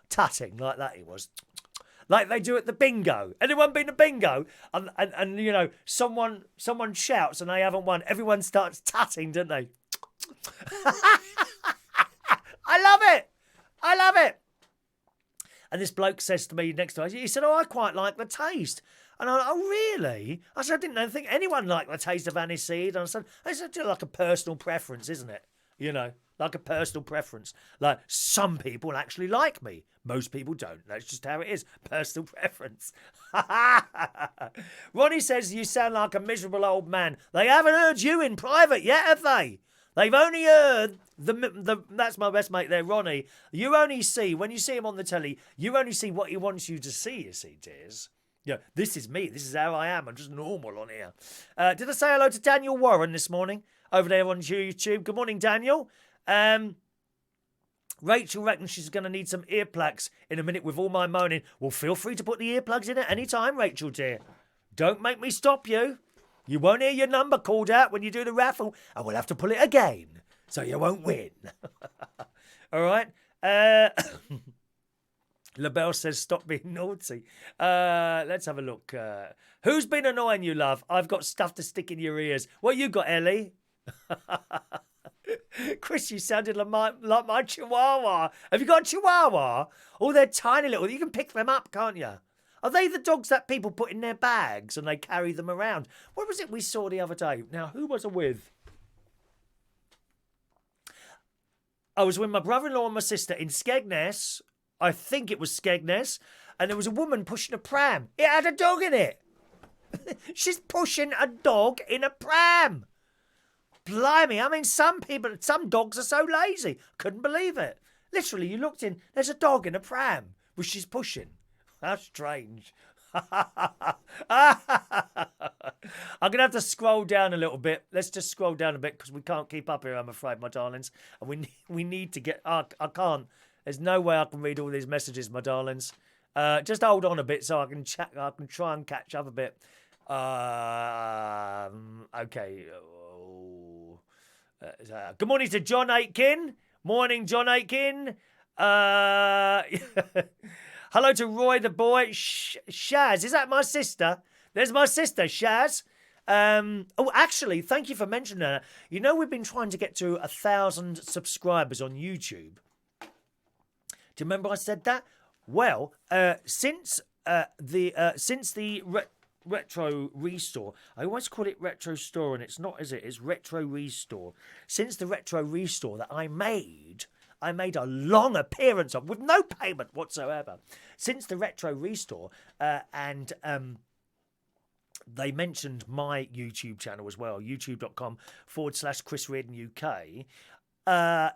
Speaker 1: tutting like that he was. Like they do at the bingo. Anyone been to bingo? And you know, someone shouts and they haven't won. Everyone starts tutting, don't they? I love it. And this bloke says to me next to us, he said, I quite like the taste. And I really? I said, I didn't think anyone liked the taste of aniseed. And I said, it's like a personal preference, isn't it? You know, like a personal preference. Like, some people actually like me. Most people don't. That's just how it is. Personal preference. Ronnie says, you sound like a miserable old man. They haven't heard you in private yet, have they? They've only heard that's my best mate there, Ronnie. You only see, when you see him on the telly, you only see what he wants you to see, you see, dears. Yeah, this is me. This is how I am. I'm just normal on here. Did I say hello to Daniel Warren this morning? Over there on YouTube. Good morning, Daniel. Rachel reckons she's going to need some earplugs in a minute with all my moaning. Well, feel free to put the earplugs in at any time, Rachel, dear. Don't make me stop you. You won't hear your number called out when you do the raffle, and we'll have to pull it again, so you won't win. All right? LaBelle says, stop being naughty. Let's have a look. Who's been annoying you, love? I've got stuff to stick in your ears. What you got, Ellie? Chris, you sounded like my chihuahua. Have you got a chihuahua? Oh, they're tiny little. You can pick them up, can't you? Are they the dogs that people put in their bags and they carry them around? What was it we saw the other day? Now, who was I with? I was with my brother-in-law and my sister in Skegness. I think it was Skegness. And there was a woman pushing a pram. It had a dog in it. She's pushing a dog in a pram. Blimey, I mean, some dogs are so lazy. Couldn't believe it. Literally, you looked in, there's a dog in a pram, which she's pushing. How strange. I'm going to have to scroll down a little bit. Let's just scroll down a bit because we can't keep up here, I'm afraid, my darlings. And we need to get... I can't. There's no way I can read all these messages, my darlings. Just hold on a bit so I can try and catch up a bit. Okay. Good morning to John Aitken. Morning, John Aitken. Hello to Roy the boy. Shaz, is that my sister? There's my sister, Shaz. Actually, thank you for mentioning that. You know, we've been trying to get to 1,000 subscribers on YouTube. Do you remember I said that? Well, since the Retro Restore. I always call it Retrorestore, and it's not, is it? It's Retro Restore. Since the Retro Restore that I made a long appearance of with no payment whatsoever. Since the Retro Restore, and they mentioned my YouTube channel as well, youtube.com/Chris Reardon UK.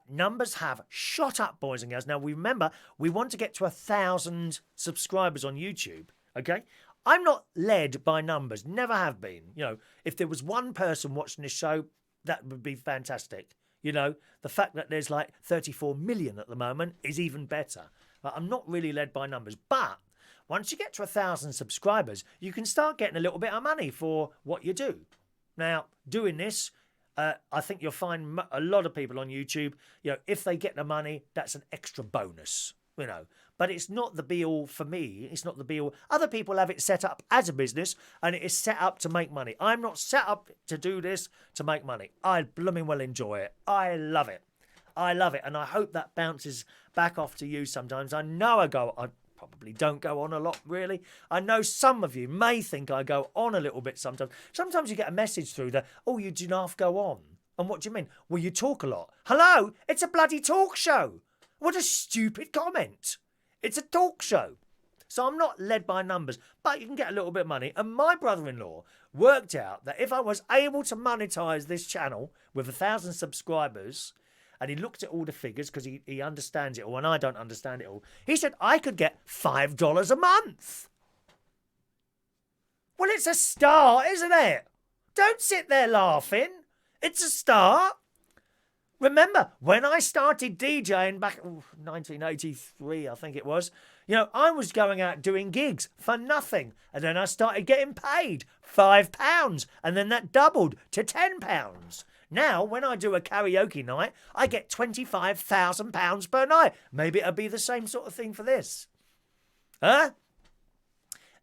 Speaker 1: Numbers have shot up, boys and girls. Now, remember, we want to get to 1,000 subscribers on YouTube, okay? I'm not led by numbers, never have been. You know, if there was one person watching this show, that would be fantastic. You know, the fact that there's like 34 million at the moment is even better. I'm not really led by numbers, but once you get to 1,000 subscribers, you can start getting a little bit of money for what you do. Now, doing this, I think you'll find a lot of people on YouTube, if they get the money, that's an extra bonus, But it's not the be-all for me. It's not the be-all. Other people have it set up as a business, and it is set up to make money. I'm not set up to do this to make money. I blooming well enjoy it. I love it. I love it, and I hope that bounces back off to you sometimes. I know I probably don't go on a lot, really. I know some of you may think I go on a little bit sometimes. Sometimes you get a message through that, oh, you do not go on. And what do you mean? Well, you talk a lot. Hello? It's a bloody talk show. What a stupid comment. It's a talk show. So I'm not led by numbers, but you can get a little bit of money. And my brother-in-law worked out that if I was able to monetize this channel with 1,000 subscribers, and he looked at all the figures because he understands it all, and I don't understand it all, he said I could get $5 a month. Well, it's a start, isn't it? Don't sit there laughing. It's a start. Remember, when I started DJing back in 1983, I think it was, I was going out doing gigs for nothing. And then I started getting paid £5. And then that doubled to £10. Now, when I do a karaoke night, I get £25,000 per night. Maybe it'll be the same sort of thing for this. Huh?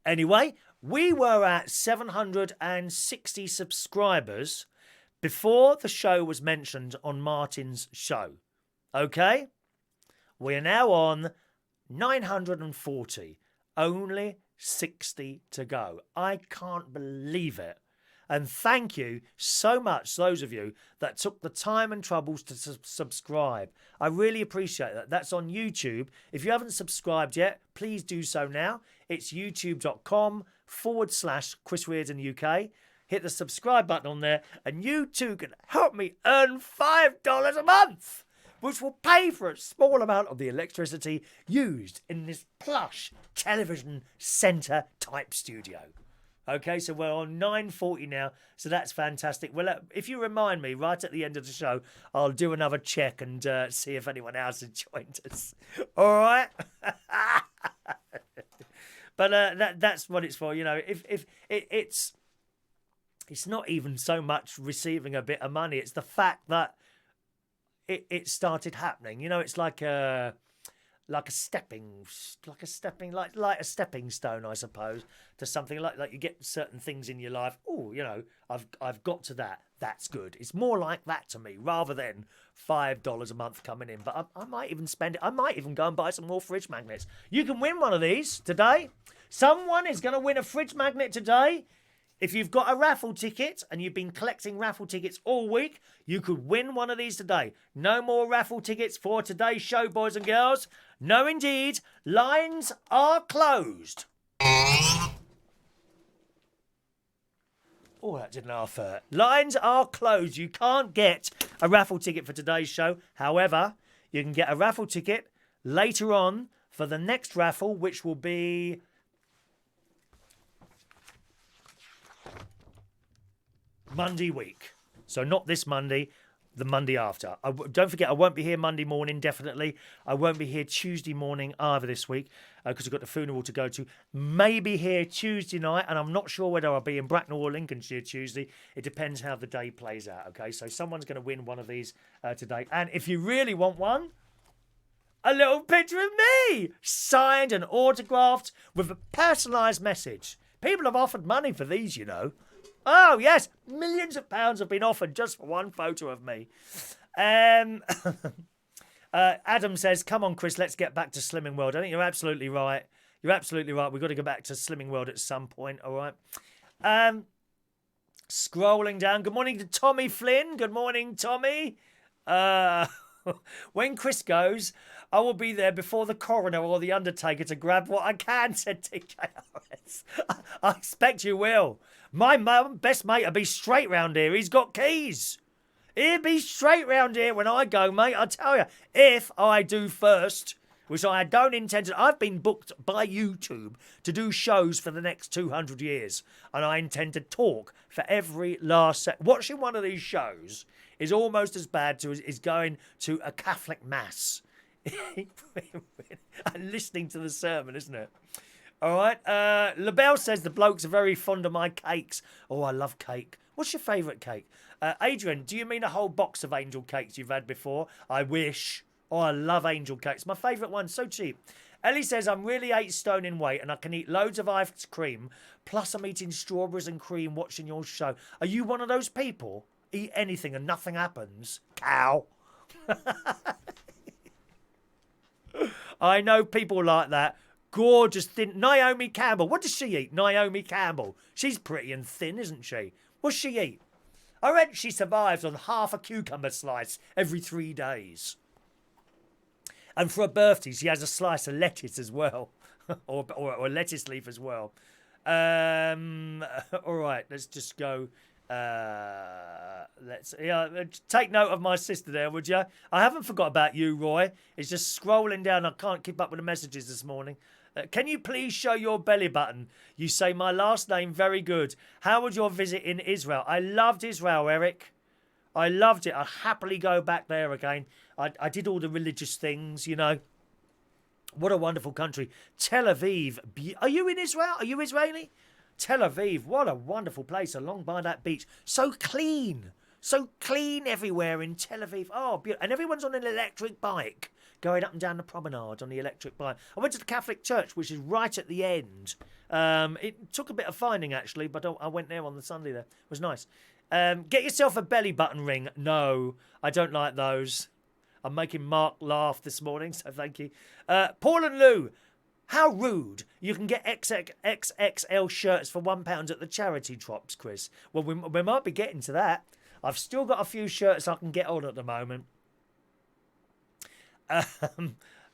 Speaker 1: Anyway, we were at 760 subscribers before the show was mentioned on Martin's show. Okay? We are now on 940. Only 60 to go. I can't believe it. And thank you so much, those of you that took the time and troubles to subscribe. I really appreciate that. That's on YouTube. If you haven't subscribed yet, please do so now. It's youtube.com/Chris Reardon UK. Hit the subscribe button on there, and you too can help me earn $5 a month, which will pay for a small amount of the electricity used in this plush television centre type studio. Okay, so we're on 940 now, so that's fantastic. Well, if you remind me right at the end of the show, I'll do another check and see if anyone else has joined us. All right? But that's what it's for. If it's not even so much receiving a bit of money. It's the fact that it started happening. It's like a stepping stone, I suppose, to something like you get certain things in your life. Oh, I've got to that. That's good. It's more like that to me rather than $5 a month coming in. But I might even spend it. I might even go and buy some more fridge magnets. You can win one of these today. Someone is going to win a fridge magnet today. If you've got a raffle ticket and you've been collecting raffle tickets all week, you could win one of these today. No more raffle tickets for today's show, boys and girls. No, indeed. Lines are closed. Oh, that didn't half hurt. Lines are closed. You can't get a raffle ticket for today's show. However, you can get a raffle ticket later on for the next raffle, which will be Monday week. So not this Monday, the Monday after. Don't forget, I won't be here Monday morning, definitely. I won't be here Tuesday morning either this week because I've got the funeral to go to. Maybe here Tuesday night, and I'm not sure whether I'll be in Bracknell or Lincolnshire Tuesday. It depends how the day plays out, okay? So someone's going to win one of these today. And if you really want one, a little picture of me, signed and autographed with a personalised message. People have offered money for these, Oh, yes. Millions of pounds have been offered just for one photo of me. Adam says, come on, Chris, let's get back to Slimming World. I think you're absolutely right. You're absolutely right. We've got to go back to Slimming World at some point, all right? Scrolling down. Good morning to Tommy Flynn. Good morning, Tommy. When Chris goes, I will be there before the coroner or the undertaker to grab what I can, said TKRS. I expect you will. My best mate will be straight round here. He's got keys. He'll be straight round here when I go, mate. I tell you, if I do first, which I don't intend to. I've been booked by YouTube to do shows for the next 200 years. And I intend to talk for every last second. Watching one of these shows is almost as bad as going to a Catholic mass and listening to the sermon, isn't it? All right. LaBelle says the blokes are very fond of my cakes. Oh, I love cake. What's your favourite cake? Adrian, do you mean a whole box of angel cakes you've had before? I wish. Oh, I love angel cakes. My favourite one, so cheap. Ellie says, I'm really 8 stone in weight and I can eat loads of ice cream. Plus, I'm eating strawberries and cream watching your show. Are you one of those people? Eat anything and nothing happens? Cow. I know people like that. Gorgeous, thin. Naomi Campbell. What does she eat? Naomi Campbell. She's pretty and thin, isn't she? What's she eat? I reckon she survives on half a cucumber slice every 3 days. And for her birthday, she has a slice of lettuce as well. or a lettuce leaf as well. All right, let's just go. Let's take note of my sister there, would you? I haven't forgot about you, Roy. It's just scrolling down. I can't keep up with the messages this morning. Can you please show your belly button? You say my last name very good. How was your visit in Israel? I loved Israel, Eric. I loved it. I'd happily go back there again. I did all the religious things, you know. What a wonderful country. Tel Aviv. Are you in Israel? Are you Israeli? Tel Aviv. What a wonderful place along by that beach. So clean. So clean everywhere in Tel Aviv. Oh, beautiful. And everyone's on an electric bike going up and down the promenade on the electric bike. I went to the Catholic Church, which is right at the end. It took a bit of finding, actually, but I went there on the Sunday there. It was nice. Get yourself a belly button ring. No, I don't like those. I'm making Mark laugh this morning, so thank you. Paul and Lou, how rude. You can get XXL shirts for £1 at the charity shops, Chris. Well, we might be getting to that. I've still got a few shirts I can get on at the moment.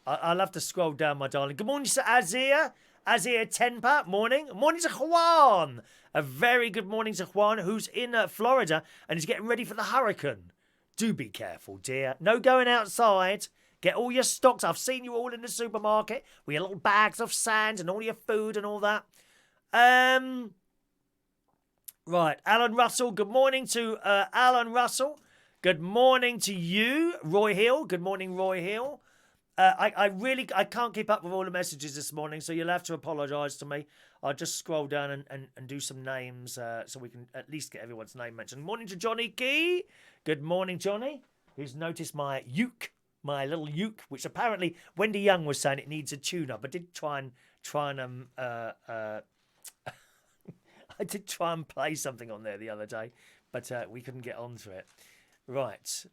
Speaker 1: I'll have to scroll down, my darling. Good morning to Azir. Azir Tenpa, morning. Morning to Juan. A very good morning to Juan, who's in Florida and is getting ready for the hurricane. Do be careful, dear. No going outside. Get all your stocks. I've seen you all in the supermarket with your little bags of sand and all your food and all that. Right, Alan Russell. Good morning to Alan Russell. Good morning to you, Roy Hill. Good morning, Roy Hill. I can't keep up with all the messages this morning, so you'll have to apologise to me. I'll just scroll down and do some names so we can at least get everyone's name mentioned. Morning to Johnny Key. Good morning, Johnny, who's noticed my uke, my little uke, which apparently Wendy Young was saying it needs a tune-up. I did try and I did try and play something on there the other day, but we couldn't get onto it. Right.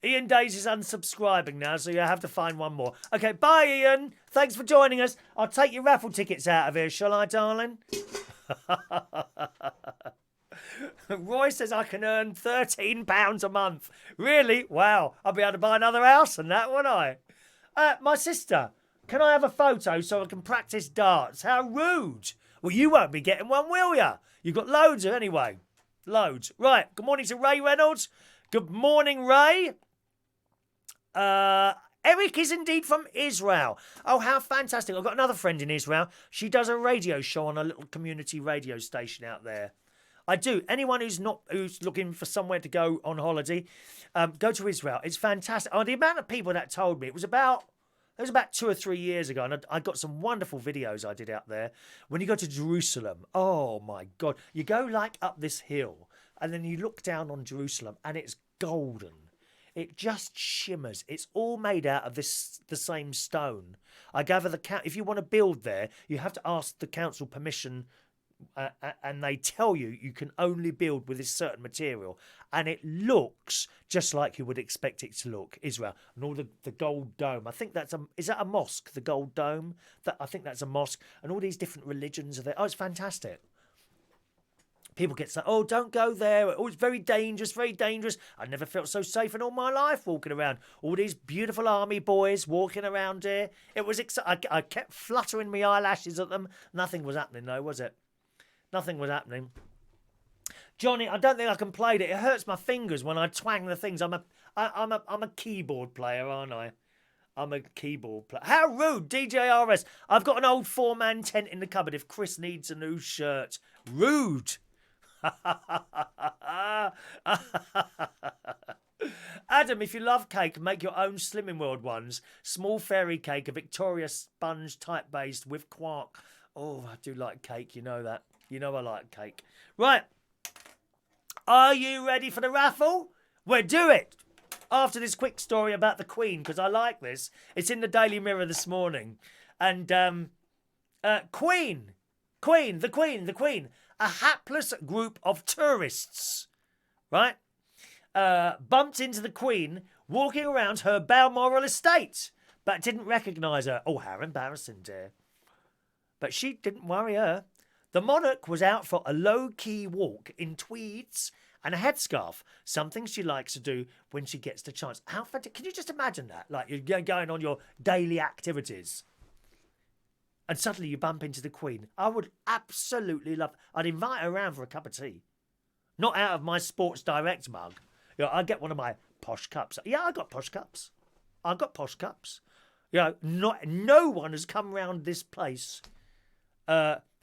Speaker 1: Ian Days is unsubscribing now, so you have to find one more. Okay, bye, Ian. Thanks for joining us. I'll take your raffle tickets out of here, shall I, darling? Roy says I can earn £13 a month. Really? Wow. I'll be able to buy another house and that, won't I? My sister, can I have a photo so I can practice darts? How rude. Well, you won't be getting one, will you? You've got loads of anyway. Loads. Right. Good morning to Ray Reynolds. Good morning, Ray. Eric is indeed from Israel. Oh, how fantastic. I've got another friend in Israel. She does a radio show on a little community radio station out there. I do. Anyone who's looking for somewhere to go on holiday, go to Israel. It's fantastic. Oh, the amount of people that told me, it was about 2 or 3 years ago, and I got some wonderful videos I did out there. When you go to Jerusalem, oh my God, you go like up this hill, and then you look down on Jerusalem, and it's golden. It just shimmers. It's all made out of the same stone. I gather if you want to build there, you have to ask the council permission, and they tell you can only build with this certain material, and it looks just like you would expect it to look. Israel and all the gold dome. I think is that a mosque? The gold dome. I think that's a mosque, and all these different religions are there. Oh, it's fantastic. People get saying, "Oh, don't go there. Oh, it's very dangerous, very dangerous." I never felt so safe in all my life walking around. All these beautiful army boys walking around here. It was I kept fluttering my eyelashes at them. Nothing was happening though, was it? Nothing was happening. Johnny, I don't think I can play it. It hurts my fingers when I twang the things. I'm a keyboard player, aren't I? I'm a keyboard player. How rude, DJRS. I've got an old 4-man tent in the cupboard if Chris needs a new shirt. Rude. Adam, if you love cake, make your own Slimming World ones. Small fairy cake, a Victoria sponge type based with quark. Oh, I do like cake, you know that. You know I like cake. Right. Are you ready for the raffle? We'll do it after this quick story about the Queen, because I like this. It's in the Daily Mirror this morning. And Queen. A hapless group of tourists, right, bumped into the Queen walking around her Balmoral estate, but didn't recognise her. Oh, how embarrassing, dear. But she didn't worry her. The monarch was out for a low-key walk in tweeds and a headscarf, something she likes to do when she gets the chance. How fantastic. Can you just imagine that? Like, you're going on your daily activities and suddenly you bump into the Queen. I would absolutely love... I'd invite her around for a cup of tea. Not out of my Sports Direct mug. You know, I'd get one of my posh cups. Yeah, I got posh cups. You know, no one has come round this place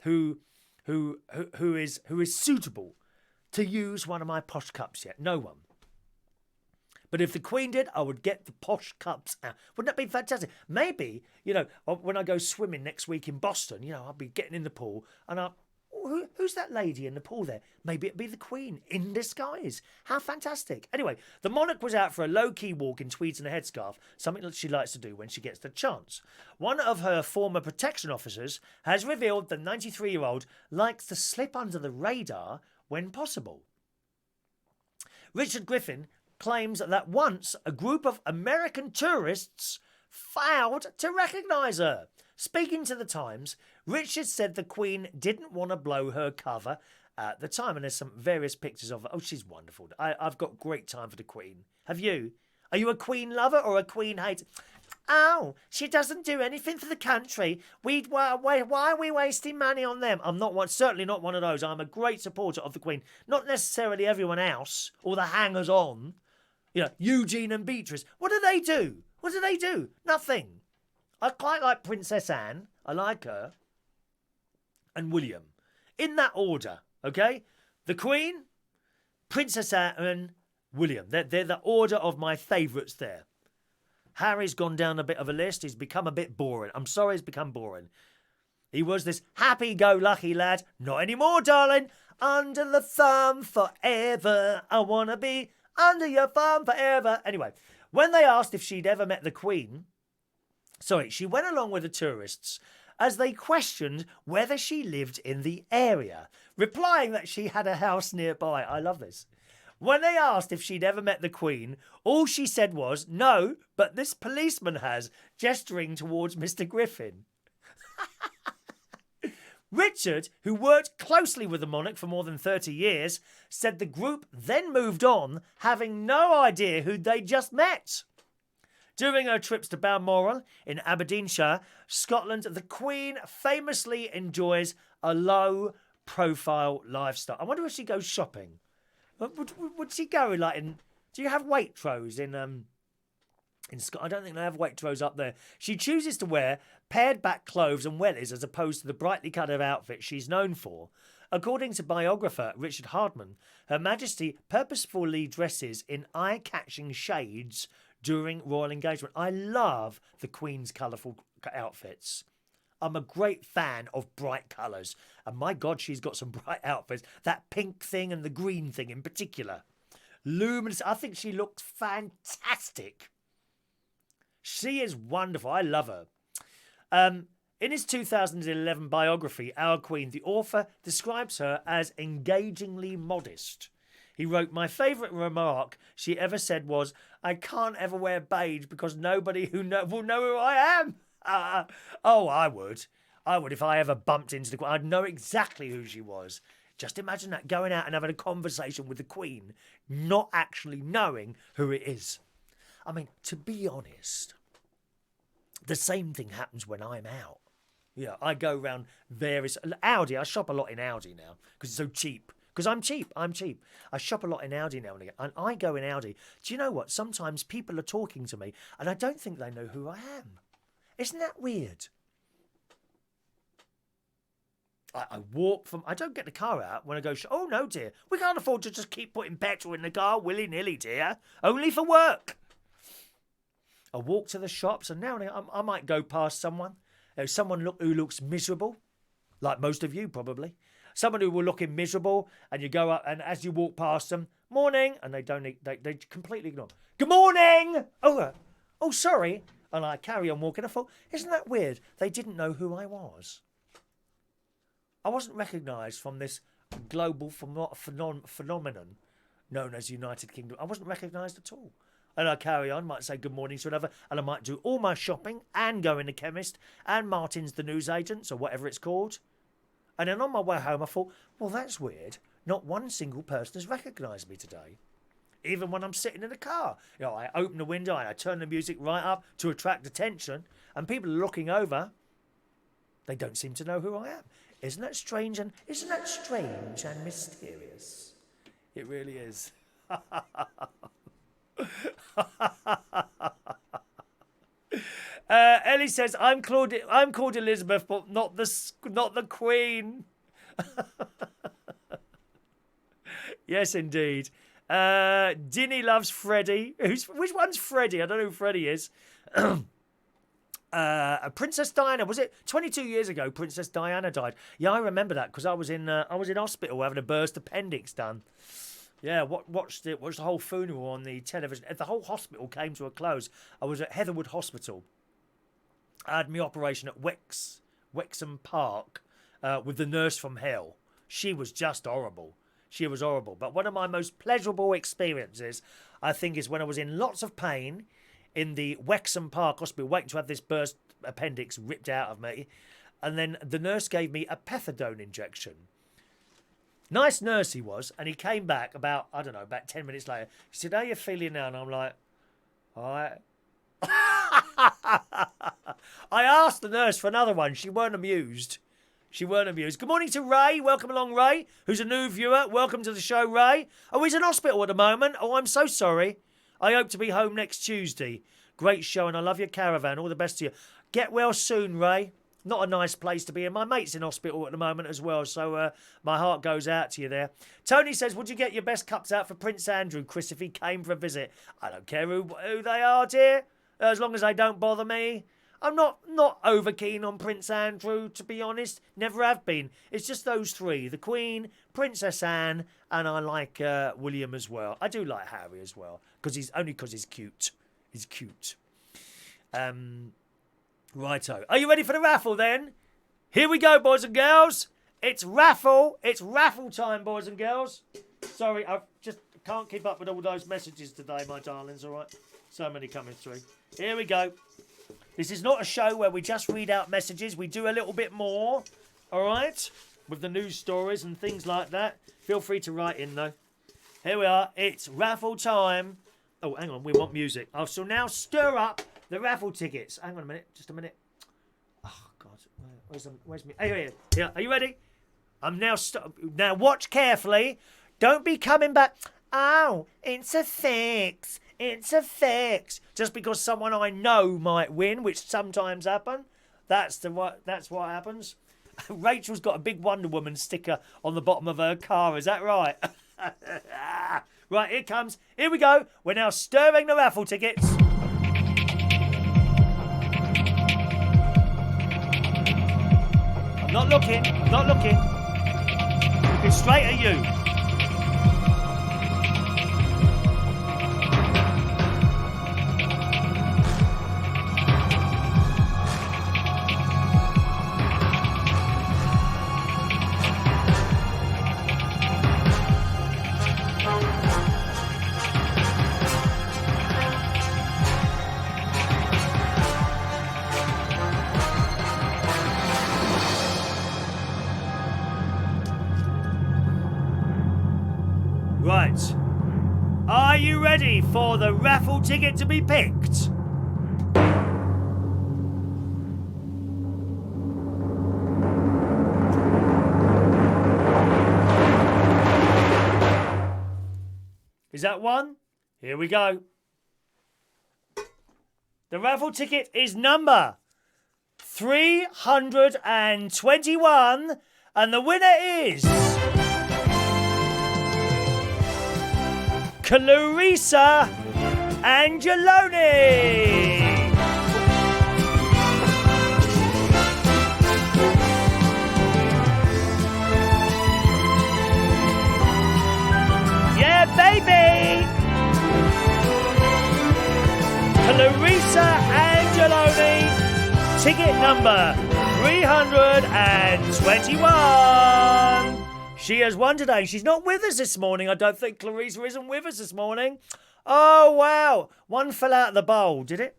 Speaker 1: who is suitable to use one of my posh cups yet. No one. But if the Queen did, I would get the posh cups out. Wouldn't that be fantastic? Maybe, you know, when I go swimming next week in Boston, you know, I'll be getting in the pool and who's that lady in the pool there? Maybe it'd be the Queen in disguise. How fantastic. Anyway, the monarch was out for a low-key walk in tweeds and a headscarf, something that she likes to do when she gets the chance. One of her former protection officers has revealed the 93-year-old likes to slip under the radar when possible. Richard Griffin claims that once a group of American tourists failed to recognise her. Speaking to the Times, Richard said the Queen didn't want to blow her cover at the time. And there's some various pictures of her. Oh, she's wonderful. I've got great time for the Queen. Have you? Are you a Queen lover or a Queen hater? Oh, she doesn't do anything for the country. Why are we wasting money on them? I'm certainly not one of those. I'm a great supporter of the Queen. Not necessarily everyone else or the hangers-on. You know, Eugene and Beatrice. What do they do? Nothing. I quite like Princess Anne. I like her. And William. In that order, okay? The Queen, Princess Anne, and William. They're the order of my favourites there. Harry's gone down a bit of a list. He's become a bit boring. I'm sorry he's become boring. He was this happy-go-lucky lad. Not anymore, darling. Under the thumb forever. I want to be under your thumb forever. Anyway, when they asked if she'd ever met the Queen... she went along with the tourists as they questioned whether she lived in the area, replying that she had a house nearby. I love this. When they asked if she'd ever met the Queen, all she said was, no, but this policeman has, gesturing towards Mr. Griffin. Richard, who worked closely with the monarch for more than 30 years, said the group then moved on, having no idea who they'd just met. During her trips to Balmoral in Aberdeenshire, Scotland, the Queen famously enjoys a low-profile lifestyle. I wonder if she goes shopping. Would she go like in? Do you have Waitrose in Scotland? I don't think they have Waitrose up there. She chooses to wear pared-back clothes and wellies as opposed to the brightly coloured outfit she's known for. According to biographer Richard Hardman, Her Majesty purposefully dresses in eye-catching shades during royal engagement. I love the Queen's colourful outfits. I'm a great fan of bright colours. And my God, she's got some bright outfits. That pink thing and the green thing in particular. Luminous. I think she looks fantastic. She is wonderful. I love her. In his 2011 biography, Our Queen, the author describes her as engagingly modest. He wrote, my favourite remark she ever said was, I can't ever wear beige because nobody will know who I am. Oh, I would. If I ever bumped into the Queen, I'd know exactly who she was. Just imagine that, going out and having a conversation with the Queen, not actually knowing who it is. I mean, to be honest, the same thing happens when I'm out. Yeah, I go around various... Aldi, I shop a lot in Aldi now because it's so cheap. Because I'm cheap. I shop a lot in Aldi now and again. And I go in Aldi. Do you know what? Sometimes people are talking to me and I don't think they know who I am. Isn't that weird? I walk from... I don't get the car out when I go... Oh, no, dear. We can't afford to just keep putting petrol in the car willy-nilly, dear. Only for work. I walk to the shops, and now and then I might go past someone. Someone who looks miserable, like most of you probably. Someone who will look miserable, and you go up, and as you walk past them, morning, and they completely ignore. Good morning! Oh, sorry. And I carry on walking. I thought, isn't that weird? They didn't know who I was. I wasn't recognised from this global phenomenon known as United Kingdom. I wasn't recognised at all. And I carry on, might say good morning to another, and I might do all my shopping and go in the chemist and Martin's the newsagents or whatever it's called. And then on my way home, I thought, well, that's weird. Not one single person has recognised me today. Even when I'm sitting in the car. I open the window and I turn the music right up to attract attention, and people are looking over. They don't seem to know who I am. Isn't that strange and mysterious? It really is. Ellie says, I'm called Elizabeth, but not the Queen. Yes, indeed. Dinny loves Freddie. Which one's Freddie? I don't know who Freddie is. Princess Diana, was it 22 years ago? Princess Diana died. Yeah, I remember that because I was in hospital having a burst appendix done. Yeah, watched the whole funeral on the television. The whole hospital came to a close. I was at Heatherwood Hospital. I had my operation at Wexham Park with the nurse from hell. She was just horrible. She was horrible. But one of my most pleasurable experiences, I think, is when I was in lots of pain in the Wexham Park Hospital, waiting to have this burst appendix ripped out of me. And then the nurse gave me a pethidone injection. Nice nurse he was. And he came back about 10 minutes later. He said, how are you feeling now? And I'm like, all right. I asked the nurse for another one. She weren't amused. Good morning to Ray. Welcome along, Ray, who's a new viewer. Welcome to the show, Ray. Oh, he's in hospital at the moment. Oh, I'm so sorry. I hope to be home next Tuesday. Great show, and I love your caravan. All the best to you. Get well soon, Ray. Not a nice place to be in. My mate's in hospital at the moment as well, so my heart goes out to you there. Tony says, would you get your best cups out for Prince Andrew, Chris, if he came for a visit? I don't care who they are, dear, as long as they don't bother me. I'm not over keen on Prince Andrew, to be honest. Never have been. It's just those three. The Queen, Princess Anne, and I like William as well. I do like Harry as well, because he's cute. He's cute. Righto. Are you ready for the raffle then? Here we go, boys and girls. It's raffle. It's raffle time, boys and girls. Sorry, I just can't keep up with all those messages today, my darlings, all right? So many coming through. Here we go. This is not a show where we just read out messages. We do a little bit more, all right? With the news stories and things like that. Feel free to write in, though. Here we are. It's raffle time. Oh, hang on. We want music. I shall now stir up the raffle tickets. Hang on a minute. Just a minute. Oh, God. Where's me? Here. Are you ready? I'm now... Now, watch carefully. Don't be coming back. Oh, it's a fix. It's a fix. Just because someone I know might win, which sometimes happen. That's what happens. Rachel's got a big Wonder Woman sticker on the bottom of her car. Is that right? Right, here it comes. Here we go. We're now stirring the raffle tickets. I'm not looking. Looking straight at you. Right. Are you ready for the raffle ticket to be picked? Is that one? Here we go. The raffle ticket is number 321, And the winner is Clarissa Angeloni. Yeah, baby! Clarissa Angeloni, ticket number 321. She has won today. She's not with us this morning. I don't think Clarissa isn't with us this morning. Oh, wow. One fell out of the bowl, did it?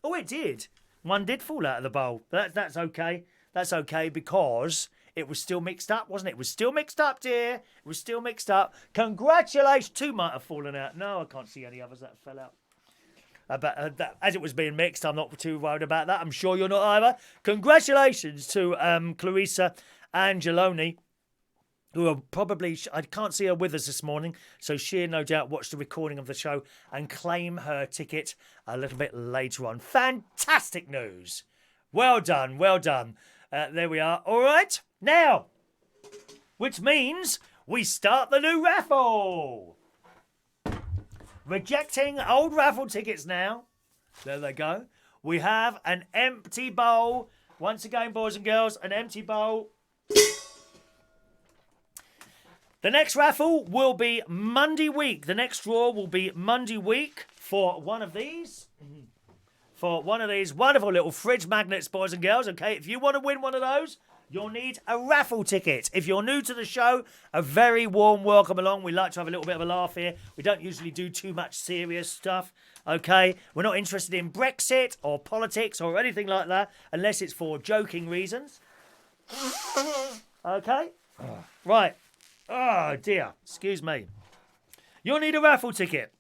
Speaker 1: Oh, it did. One did fall out of the bowl. That's okay. That's okay because it was still mixed up, wasn't it? It was still mixed up, dear. It was still mixed up. Congratulations. Two might have fallen out. No, I can't see any others that fell out. As it was being mixed, I'm not too worried about that. I'm sure you're not either. Congratulations to Clarissa Angeloni, who are probably, I can't see her with us this morning, so she'll no doubt watch the recording of the show and claim her ticket a little bit later on. Fantastic news. Well done, well done. There we are. All right, now, which means we start the new raffle. Rejecting old raffle tickets now. There they go. We have an empty bowl. Once again, boys and girls, an empty bowl. The next raffle will be Monday week. The next draw will be Monday week for one of these. For one of these wonderful little fridge magnets, boys and girls. Okay, if you want to win one of those, you'll need a raffle ticket. If you're new to the show, a very warm welcome along. We like to have a little bit of a laugh here. We don't usually do too much serious stuff. Okay, we're not interested in Brexit or politics or anything like that, unless it's for joking reasons. Okay, right. Oh, dear. Excuse me. You'll need a raffle ticket.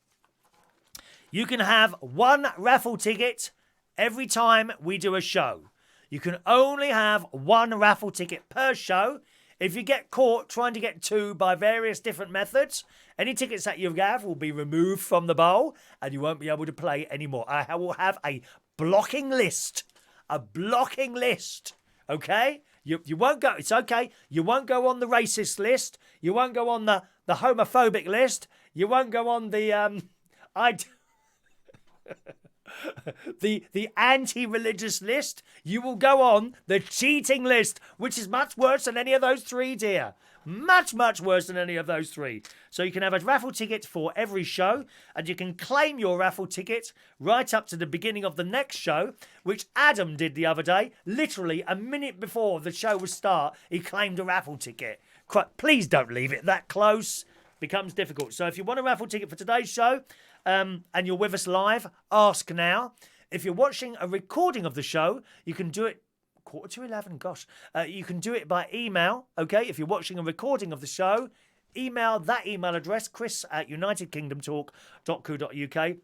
Speaker 1: You can have one raffle ticket every time we do a show. You can only have one raffle ticket per show. If you get caught trying to get two by various different methods, any tickets that you have will be removed from the bowl and you won't be able to play anymore. I will have a blocking list. A blocking list. Okay? You won't go, it's okay, you won't go on the racist list, you won't go on the homophobic list, you won't go on the the anti-religious list, you will go on the cheating list, which is much worse than any of those three, dear. Much, much worse than any of those three. So you can have a raffle ticket for every show, and you can claim your raffle ticket right up to the beginning of the next show, which Adam did the other day. Literally a minute before the show would start, he claimed a raffle ticket. Please don't leave it that close. Becomes difficult. So if you want a raffle ticket for today's show, and you're with us live, ask now. If you're watching a recording of the show, you can do it 11:15, gosh. You can do it by email, okay? If you're watching a recording of the show, email that email address, chris@unitedkingdomtalk.co.uk.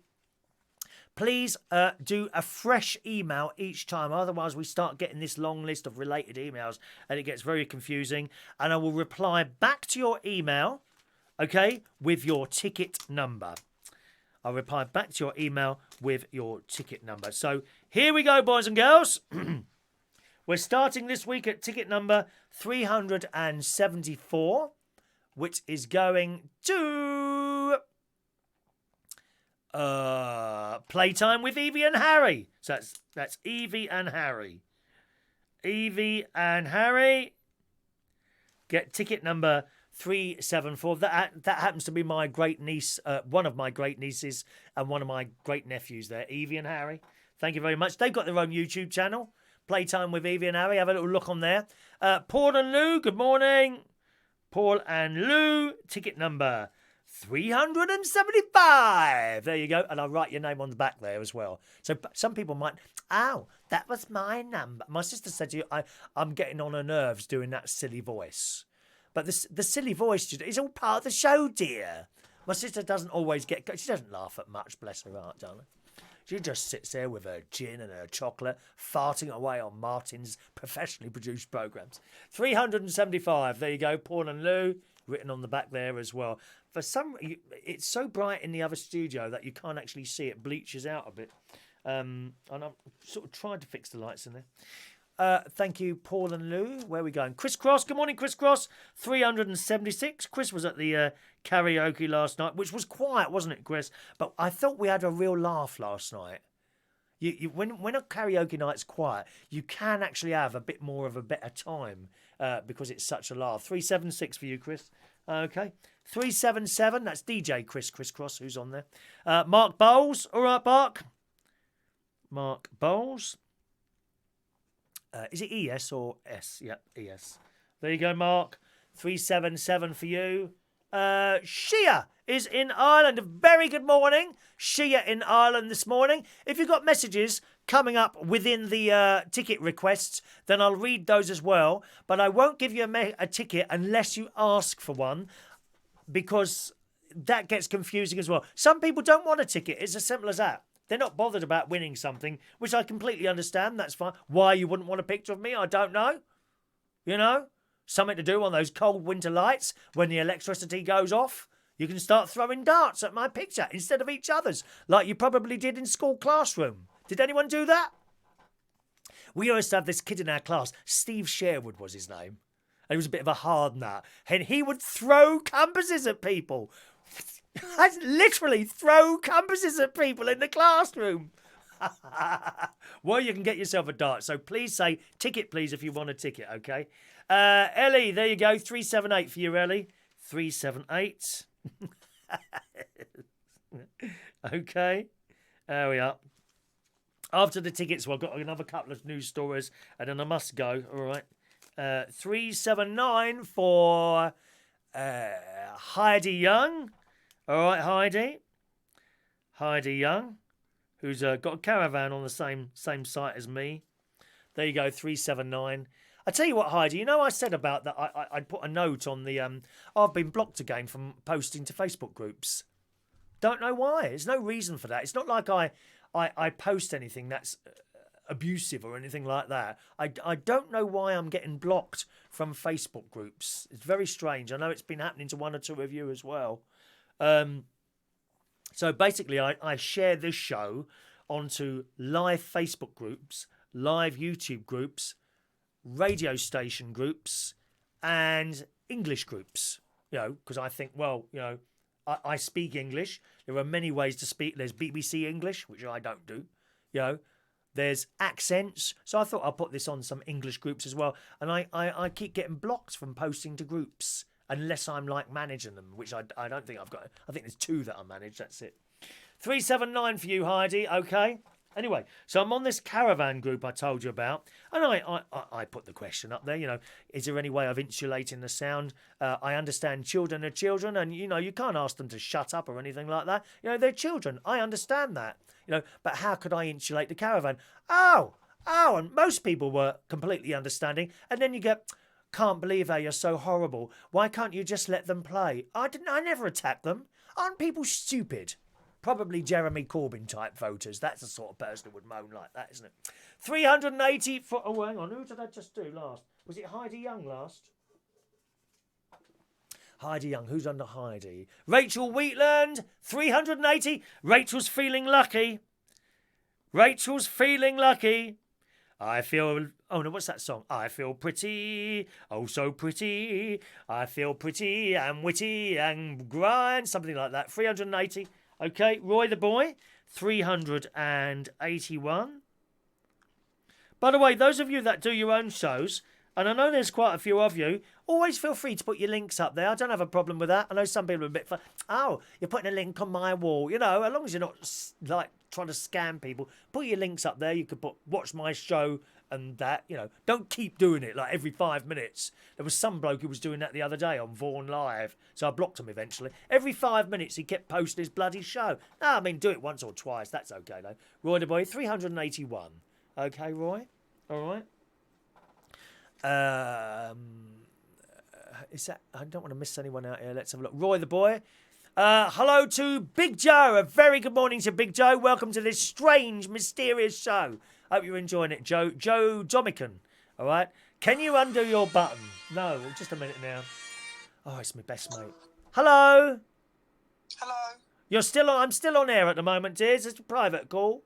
Speaker 1: Please do a fresh email each time. Otherwise, we start getting this long list of related emails and it gets very confusing. And I will reply back to your email, okay, with your ticket number. I'll reply back to your email with your ticket number. So here we go, boys and girls. We're starting this week at ticket number 374, which is going to Playtime with Evie and Harry. So that's Evie and Harry. Evie and Harry get ticket number 374. That happens to be my great niece, one of my great nieces and one of my great nephews there, Evie and Harry. Thank you very much. They've got their own YouTube channel, Playtime with Evie and Harry. Have a little look on there. Paul and Lou, good morning. Paul and Lou, ticket number 375. There you go. And I'll write your name on the back there as well. So some people might, that was my number. My sister said to you, I'm getting on her nerves doing that silly voice. But the silly voice is all part of the show, dear. My sister doesn't always she doesn't laugh at much, bless her heart, darling. She just sits there with her gin and her chocolate, farting away on Martin's professionally produced programmes. 375, there you go, Paul and Lou, written on the back there as well. For it's so bright in the other studio that you can't actually see it, bleaches out a bit. And I'm sort of trying to fix the lights in there. Thank you, Paul and Lou. Where are we going? Chris Cross. Good morning, Chris Cross. 376. Chris was at the karaoke last night, which was quiet, wasn't it, Chris? But I thought we had a real laugh last night. When a karaoke night's quiet, you can actually have a bit more of a better time because it's such a laugh. 376 for you, Chris. Okay. 377, that's DJ Chris Cross, who's on there. Mark Bowles. All right, Mark Bowles. Is it ES or S? Yep, ES. There you go, Mark. 377 for you. Shia is in Ireland. A very good morning. Shia in Ireland this morning. If you've got messages coming up within the ticket requests, then I'll read those as well. But I won't give you a ticket unless you ask for one, because that gets confusing as well. Some people don't want a ticket. It's as simple as that. They're not bothered about winning something, which I completely understand. That's fine. Why you wouldn't want a picture of me, I don't know. You know? Something to do on those cold winter lights when the electricity goes off. You can start throwing darts at my picture instead of each other's, like you probably did in school classroom. Did anyone do that? We used to have this kid in our class. Steve Sherwood was his name. And he was a bit of a hard nut. And he would throw compasses at people. I'd literally throw compasses at people in the classroom. Well, you can get yourself a dart. So please say ticket, please, if you want a ticket, okay? Ellie, there you go. 378 for you, Ellie. 378. Okay. There we are. After the tickets, well, I've got another couple of news stories, and then I must go. All right. 379 for Heidi Young. All right, Heidi. Heidi Young, who's got a caravan on the same site as me. There you go, 379. I tell you what, Heidi, you know I said about that I'd put a note on the... I've been blocked again from posting to Facebook groups. Don't know why. There's no reason for that. It's not like I post anything that's abusive or anything like that. I don't know why I'm getting blocked from Facebook groups. It's very strange. I know it's been happening to one or two of you as well. So basically, I share this show onto live Facebook groups, live YouTube groups, radio station groups, and English groups. You know, because I think, well, you know, I speak English. There are many ways to speak. There's BBC English, which I don't do. You know, there's accents. So I thought I'll put this on some English groups as well. And I keep getting blocked from posting to groups. Unless I'm like managing them, which I don't think I've got. I think there's 2 that I manage. That's it. 379 for you, Heidi. Okay. Anyway, so I'm on this caravan group I told you about, and I put the question up there. You know, is there any way of insulating the sound? I understand children are children, and you know you can't ask them to shut up or anything like that. You know, they're children. I understand that. You know, but how could I insulate the caravan? Oh, and most people were completely understanding, and then you get. Can't believe how you're so horrible. Why can't you just let them play? I never attacked them. Aren't people stupid? Probably Jeremy Corbyn type voters. That's the sort of person who would moan like that, isn't it? 380 for... Oh, hang on. Who did I just do last? Was it Heidi Young last? Heidi Young. Who's under Heidi? Rachel Wheatland. 380. Rachel's feeling lucky. Rachel's feeling lucky. I feel... Oh, no, what's that song? I feel pretty, oh, so pretty. I feel pretty and witty and grind. Something like that. 380. Okay, Roy the Boy. 381. By the way, those of you that do your own shows, and I know there's quite a few of you, always feel free to put your links up there. I don't have a problem with that. I know some people are a bit... Oh, you're putting a link on my wall. You know, as long as you're not, like, trying to scam people, put your links up there. You could put watch my show and that, you know. Don't keep doing it, like, every 5 minutes. There was some bloke who was doing that the other day on Vaughan Live, so I blocked him eventually. Every 5 minutes he kept posting his bloody show. No, I mean, do it once or twice. That's okay, though. Roy the Boy, 381. Okay, Roy? All right. Is that... I don't want to miss anyone out here. Let's have a look. Roy the Boy. Hello to Big Joe. A very good morning to Big Joe. Welcome to this strange, mysterious show. Hope you're enjoying it, Joe. Joe Domican. All right. Can you undo your button? No, just a minute now. Oh, it's my best mate. Hello.
Speaker 2: Hello.
Speaker 1: You're still on. I'm still on air at the moment, dears. It's a private call.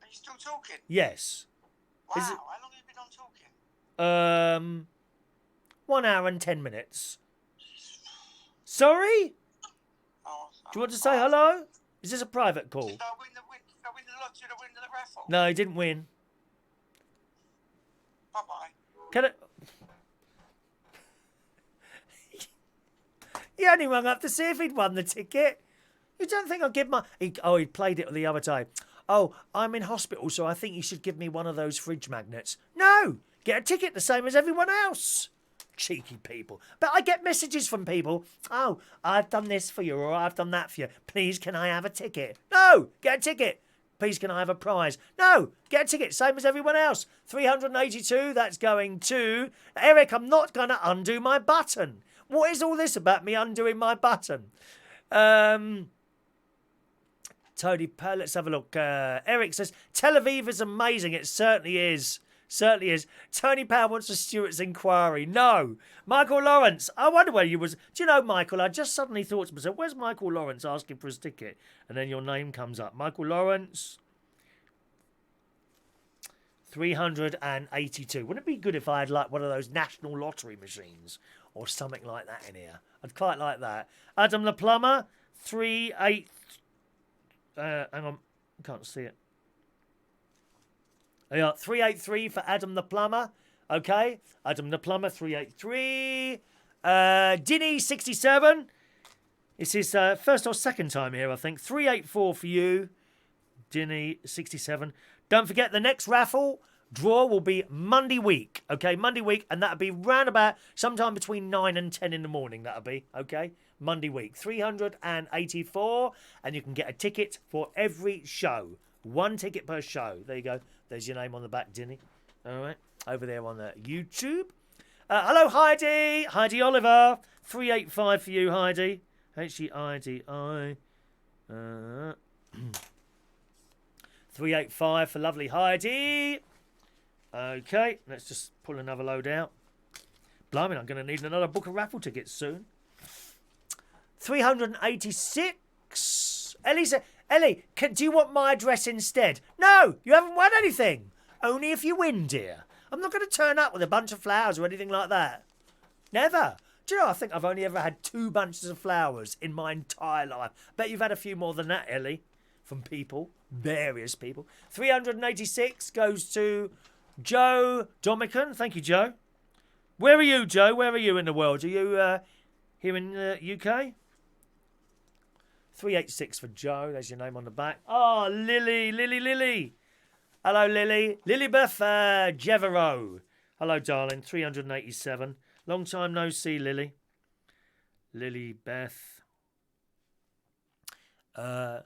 Speaker 2: Are you still talking?
Speaker 1: Yes.
Speaker 2: Wow. How long have you been on talking?
Speaker 1: 1 hour and 10 minutes. Sorry?
Speaker 2: Oh,
Speaker 1: Do you want to say hello? Is this a private call?
Speaker 2: Did I win the lottery? Did I win the raffle?
Speaker 1: No, he didn't win.
Speaker 2: Bye-bye.
Speaker 1: Can it... He only rung up to see if he'd won the ticket. You don't think I'll give my... He played it the other day. Oh, I'm in hospital, so I think you should give me one of those fridge magnets. No! Get a ticket the same as everyone else. Cheeky people. But I get messages from people. Oh, I've done this for you, or I've done that for you. Please, can I have a ticket? No! Get a ticket. Please, can I have a prize? No! Get a ticket, same as everyone else. 382, that's going to... Eric, I'm not going to undo my button. What is all this about me undoing my button? Tony, let's have a look. Eric says, Tel Aviv is amazing. It certainly is. Certainly is. Tony Power wants a Stuart's inquiry. No. Michael Lawrence. I wonder where you was. Do you know, Michael, I just suddenly thought to myself, where's Michael Lawrence asking for his ticket? And then your name comes up. Michael Lawrence. 382. Wouldn't it be good if I had like one of those national lottery machines or something like that in here? I'd quite like that. Adam the Plumber. 38. Hang on. I can't see it. Yeah, 383 for Adam the Plumber. Okay. Adam the Plumber, 383. Dinny, 67. It's his first or second time here, I think. 384 for you. Dinny, 67. Don't forget, the next raffle draw will be Monday week. Okay, Monday week. And that'll be round about sometime between 9 and 10 in the morning. That'll be. Okay. Monday week. 384. And you can get a ticket for every show. 1 ticket per show. There you go. There's your name on the back, Dinny. All right. Over there on the YouTube. Hello, Heidi. Heidi Oliver. 385 for you, Heidi. Heidi. 385 for lovely Heidi. Okay. Let's just pull another load out. Blimey, I'm going to need another book of raffle tickets soon. 386. Ellie said... Ellie, do you want my address instead? No, you haven't won anything. Only if you win, dear. I'm not going to turn up with a bunch of flowers or anything like that. Never. Do you know, I think I've only ever had 2 bunches of flowers in my entire life. Bet you've had a few more than that, Ellie. From people. Various people. 386 goes to Joe Domican. Thank you, Joe. Where are you, Joe? Where are you in the world? Are you here in the UK? 386 for Joe. There's your name on the back. Oh, Lily. Hello, Lily. Lilybeth Jevereau. Hello, darling. 387. Long time no see, Lily. Lilybeth Jevereau.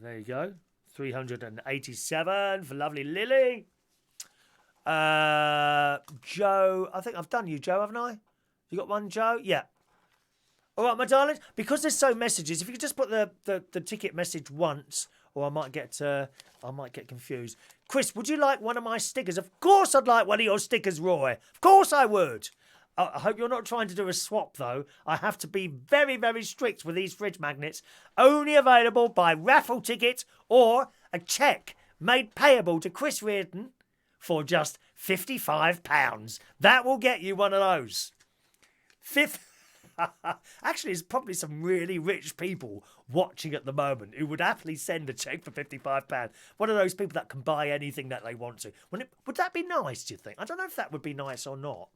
Speaker 1: There you go. 387 for lovely Lily. Joe. I think I've done you, Joe, haven't I? You got one, Joe? Yeah. All right, my darling, because there's so messages, if you could just put the ticket message once, or I might get confused. Chris, would you like one of my stickers? Of course I'd like one of your stickers, Roy. Of course I would. I hope you're not trying to do a swap, though. I have to be very, very strict with these fridge magnets. Only available by raffle ticket or a cheque made payable to Chris Reardon for just £55. That will get you one of those. Actually, there's probably some really rich people watching at the moment who would happily send a cheque for £55. One of those people that can buy anything that they want to. Would that be nice, do you think? I don't know if that would be nice or not.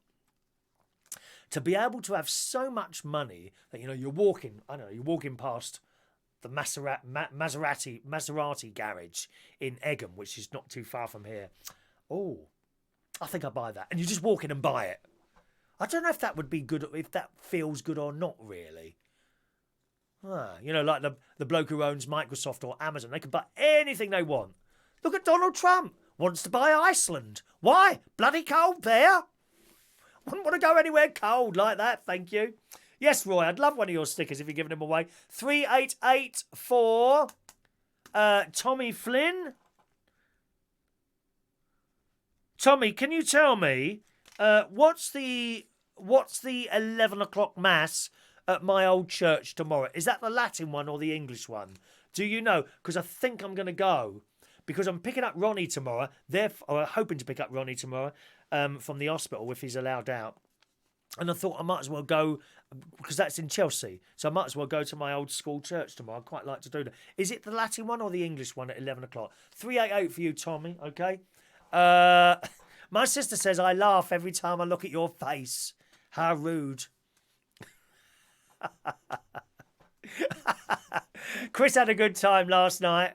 Speaker 1: To be able to have so much money that, you're walking past the Maserati garage in Egham, which is not too far from here. Oh, I think I'll buy that. And you just walk in and buy it. I don't know if that would be good, if that feels good or not, really. Like the bloke who owns Microsoft or Amazon. They can buy anything they want. Look at Donald Trump. Wants to buy Iceland. Why? Bloody cold there. Wouldn't want to go anywhere cold like that, thank you. Yes, Roy, I'd love one of your stickers if you're giving them away. 388 for Tommy Flynn. Tommy, can you tell me... what's the 11 o'clock mass at my old church tomorrow? Is that the Latin one or the English one? Do you know? Because I think I'm going to go. because I'm picking up Ronnie tomorrow. Or hoping to pick up Ronnie tomorrow from the hospital if he's allowed out. And I thought I might as well go, because that's in Chelsea. So I might as well go to my old school church tomorrow. I'd quite like to do that. Is it the Latin one or the English one at 11 o'clock? 388 for you, Tommy, okay? My sister says I laugh every time I look at your face. How rude. Chris had a good time last night.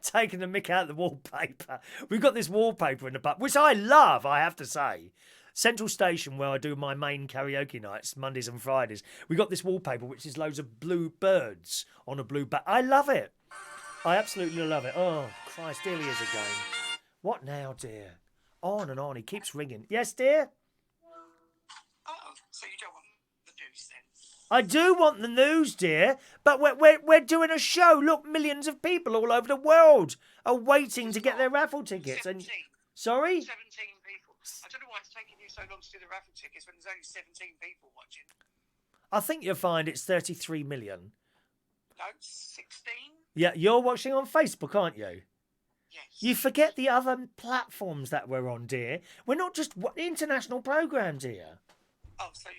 Speaker 1: Taking the mick out of the wallpaper. We've got this wallpaper in the pub, which I love, I have to say. Central Station, where I do my main karaoke nights, Mondays and Fridays, we got this wallpaper, which is loads of blue birds on a blue back. I love it. I absolutely love it. Oh, Christ, here he is again. What now, dear? On and on. He keeps ringing. Yes, dear?
Speaker 2: Oh, so you don't want the news then?
Speaker 1: I do want the news, dear, but we're doing a show. Look, millions of people all over the world are waiting to get their raffle tickets.
Speaker 2: 17.
Speaker 1: And sorry?
Speaker 2: 17 people. I don't know why it's taking you so long to do the raffle tickets when there's only 17 people watching.
Speaker 1: I think you'll find it's 33 million.
Speaker 2: No, 16?
Speaker 1: Yeah, you're watching on Facebook, aren't you?
Speaker 2: Yes.
Speaker 1: You forget the other platforms that we're on, dear. We're not just international programmes here.
Speaker 2: Oh, so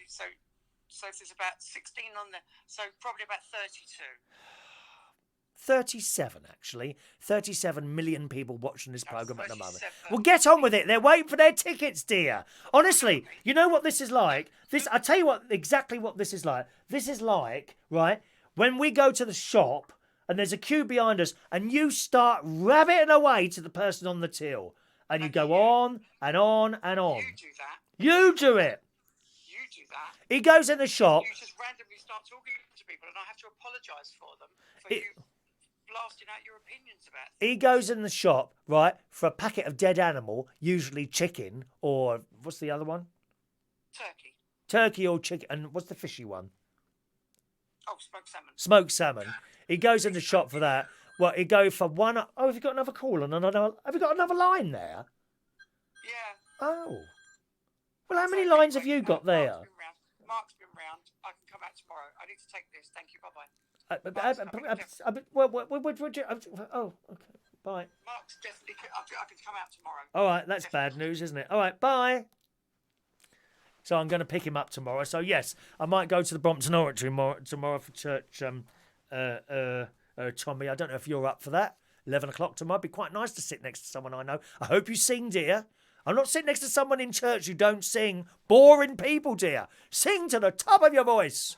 Speaker 2: there's about 16 on there. So probably about 32.
Speaker 1: 37, actually. 37 million people watching this programme at the moment.
Speaker 2: 37.
Speaker 1: Well, get on with it. They're waiting for their tickets, dear. Honestly, you know what this is like? I tell you exactly what this is like. This is like, right, when we go to the shop and there's a queue behind us and you start rabbiting away to the person on the till. And you go on and on and on.
Speaker 2: You do that.
Speaker 1: You do it.
Speaker 2: You do that.
Speaker 1: He goes in the shop.
Speaker 2: You just randomly start talking to people, and I have to apologise for them for you blasting out your opinions about things.
Speaker 1: He goes in the shop, right, for a packet of dead animal, usually chicken, or what's the other one?
Speaker 2: Turkey.
Speaker 1: Turkey or chicken. And what's the fishy one?
Speaker 2: Oh, smoked salmon.
Speaker 1: Smoked salmon. He goes in the shop for that. Well, he go for one. Oh, have you got another call? Have you got another line there?
Speaker 2: Yeah.
Speaker 1: Oh. Well, how many lines have you got there?
Speaker 2: Mark's been round. I can come out tomorrow. I need to take this. Thank you. Bye-bye. Oh, okay. Bye. Mark's definitely. I can come out tomorrow.
Speaker 1: All right, that's bad news, isn't it? All right, bye. So I'm going to pick him up tomorrow. So yes, I might go to the Brompton Oratory tomorrow for church. Tommy, I don't know if you're up for that. 11 o'clock tomorrow. It'd be quite nice to sit next to someone I know. I hope you sing, dear. I'm not sitting next to someone in church who don't sing. Boring people, dear. Sing to the top of your voice.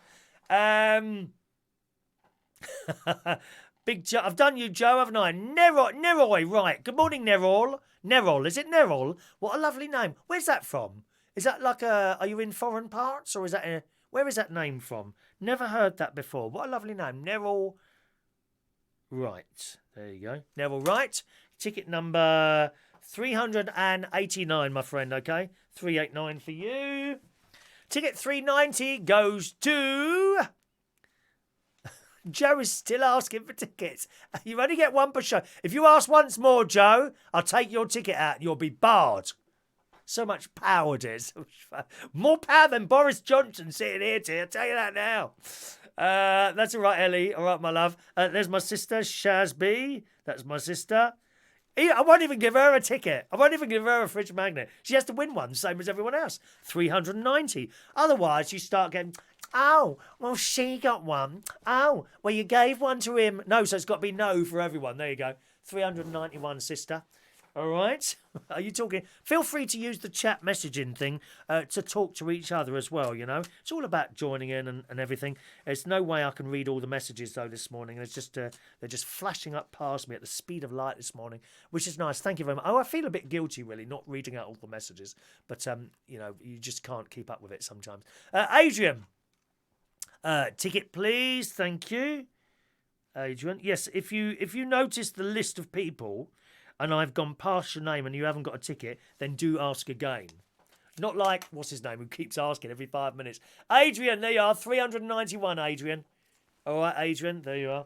Speaker 1: Big Joe. I've done you, Joe, haven't I? Neroy, right. Good morning, Nerol. Nerol, is it Nerol? What a lovely name. Where's that from? Is that like are you in foreign parts, or is that where is that name from? Never heard that before. What a lovely name. Nerol. Right. There you go. Nerol, right. Ticket number 389, my friend, okay? 389 for you. Ticket 390 goes to... Joe is still asking for tickets. You only get one per show. If you ask once more, Joe, I'll take your ticket out and you'll be barred. So much power, dear. So much more power than Boris Johnson sitting here, dear. I'll tell you that now. That's all right, Ellie. All right, my love. There's my sister, Shazby. That's my sister. I won't even give her a ticket. I won't even give her a fridge magnet. She has to win one, same as everyone else. 390. Otherwise, you start getting... Oh, well, she got one. Oh, well, you gave one to him. No, so it's got to be no for everyone. There you go. 391, sister. All right. Are you talking? Feel free to use the chat messaging thing to talk to each other as well, you know. It's all about joining in and everything. There's no way I can read all the messages, though, this morning. It's just they're just flashing up past me at the speed of light this morning, which is nice. Thank you very much. Oh, I feel a bit guilty, really, not reading out all the messages. But, you know, you just can't keep up with it sometimes. Adrian. Ticket, please. Thank you. Adrian. Yes, if you notice the list of people... and I've gone past your name and you haven't got a ticket, then do ask again. Not like, what's his name, who keeps asking every 5 minutes. Adrian, there you are, 391, Adrian. All right, Adrian, there you are.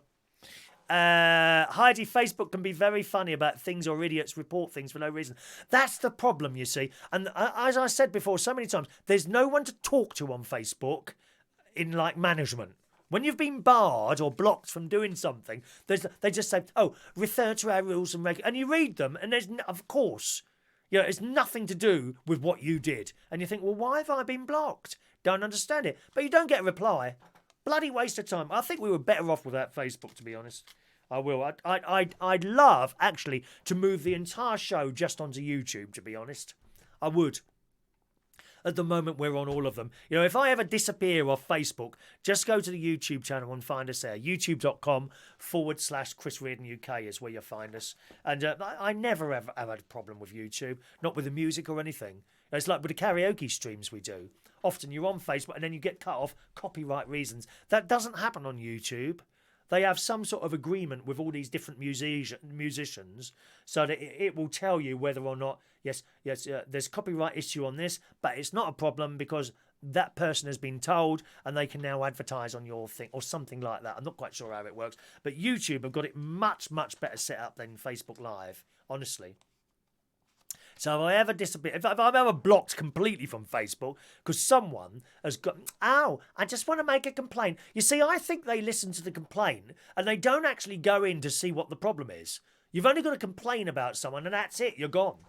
Speaker 1: Heidi, Facebook can be very funny about things or idiots report things for no reason. That's the problem, you see. And as I said before so many times, there's no one to talk to on Facebook in, like, management. When you've been barred or blocked from doing something, they just say, "Oh, refer to our rules and and you read them, and of course, it's nothing to do with what you did, and you think, well, why have I been blocked? Don't understand it, but you don't get a reply. Bloody waste of time. I think we were better off without Facebook, to be honest. I will. I'd love actually to move the entire show just onto YouTube. To be honest, I would. At the moment, we're on all of them. If I ever disappear off Facebook, just go to the YouTube channel and find us there. YouTube.com/Chris Reardon UK is where you'll find us. And I never ever have had a problem with YouTube, not with the music or anything. It's like with the karaoke streams we do. Often you're on Facebook and then you get cut off, copyright reasons. That doesn't happen on YouTube. They have some sort of agreement with all these different musicians so that it will tell you whether or not, yes, there's copyright issue on this, but it's not a problem because that person has been told and they can now advertise on your thing or something like that. I'm not quite sure how it works, but YouTube have got it much, much better set up than Facebook Live, honestly. So if I ever disappear, if I'm ever blocked completely from Facebook because someone has got, I just want to make a complaint. You see, I think they listen to the complaint and they don't actually go in to see what the problem is. You've only got to complain about someone and that's it, you're gone.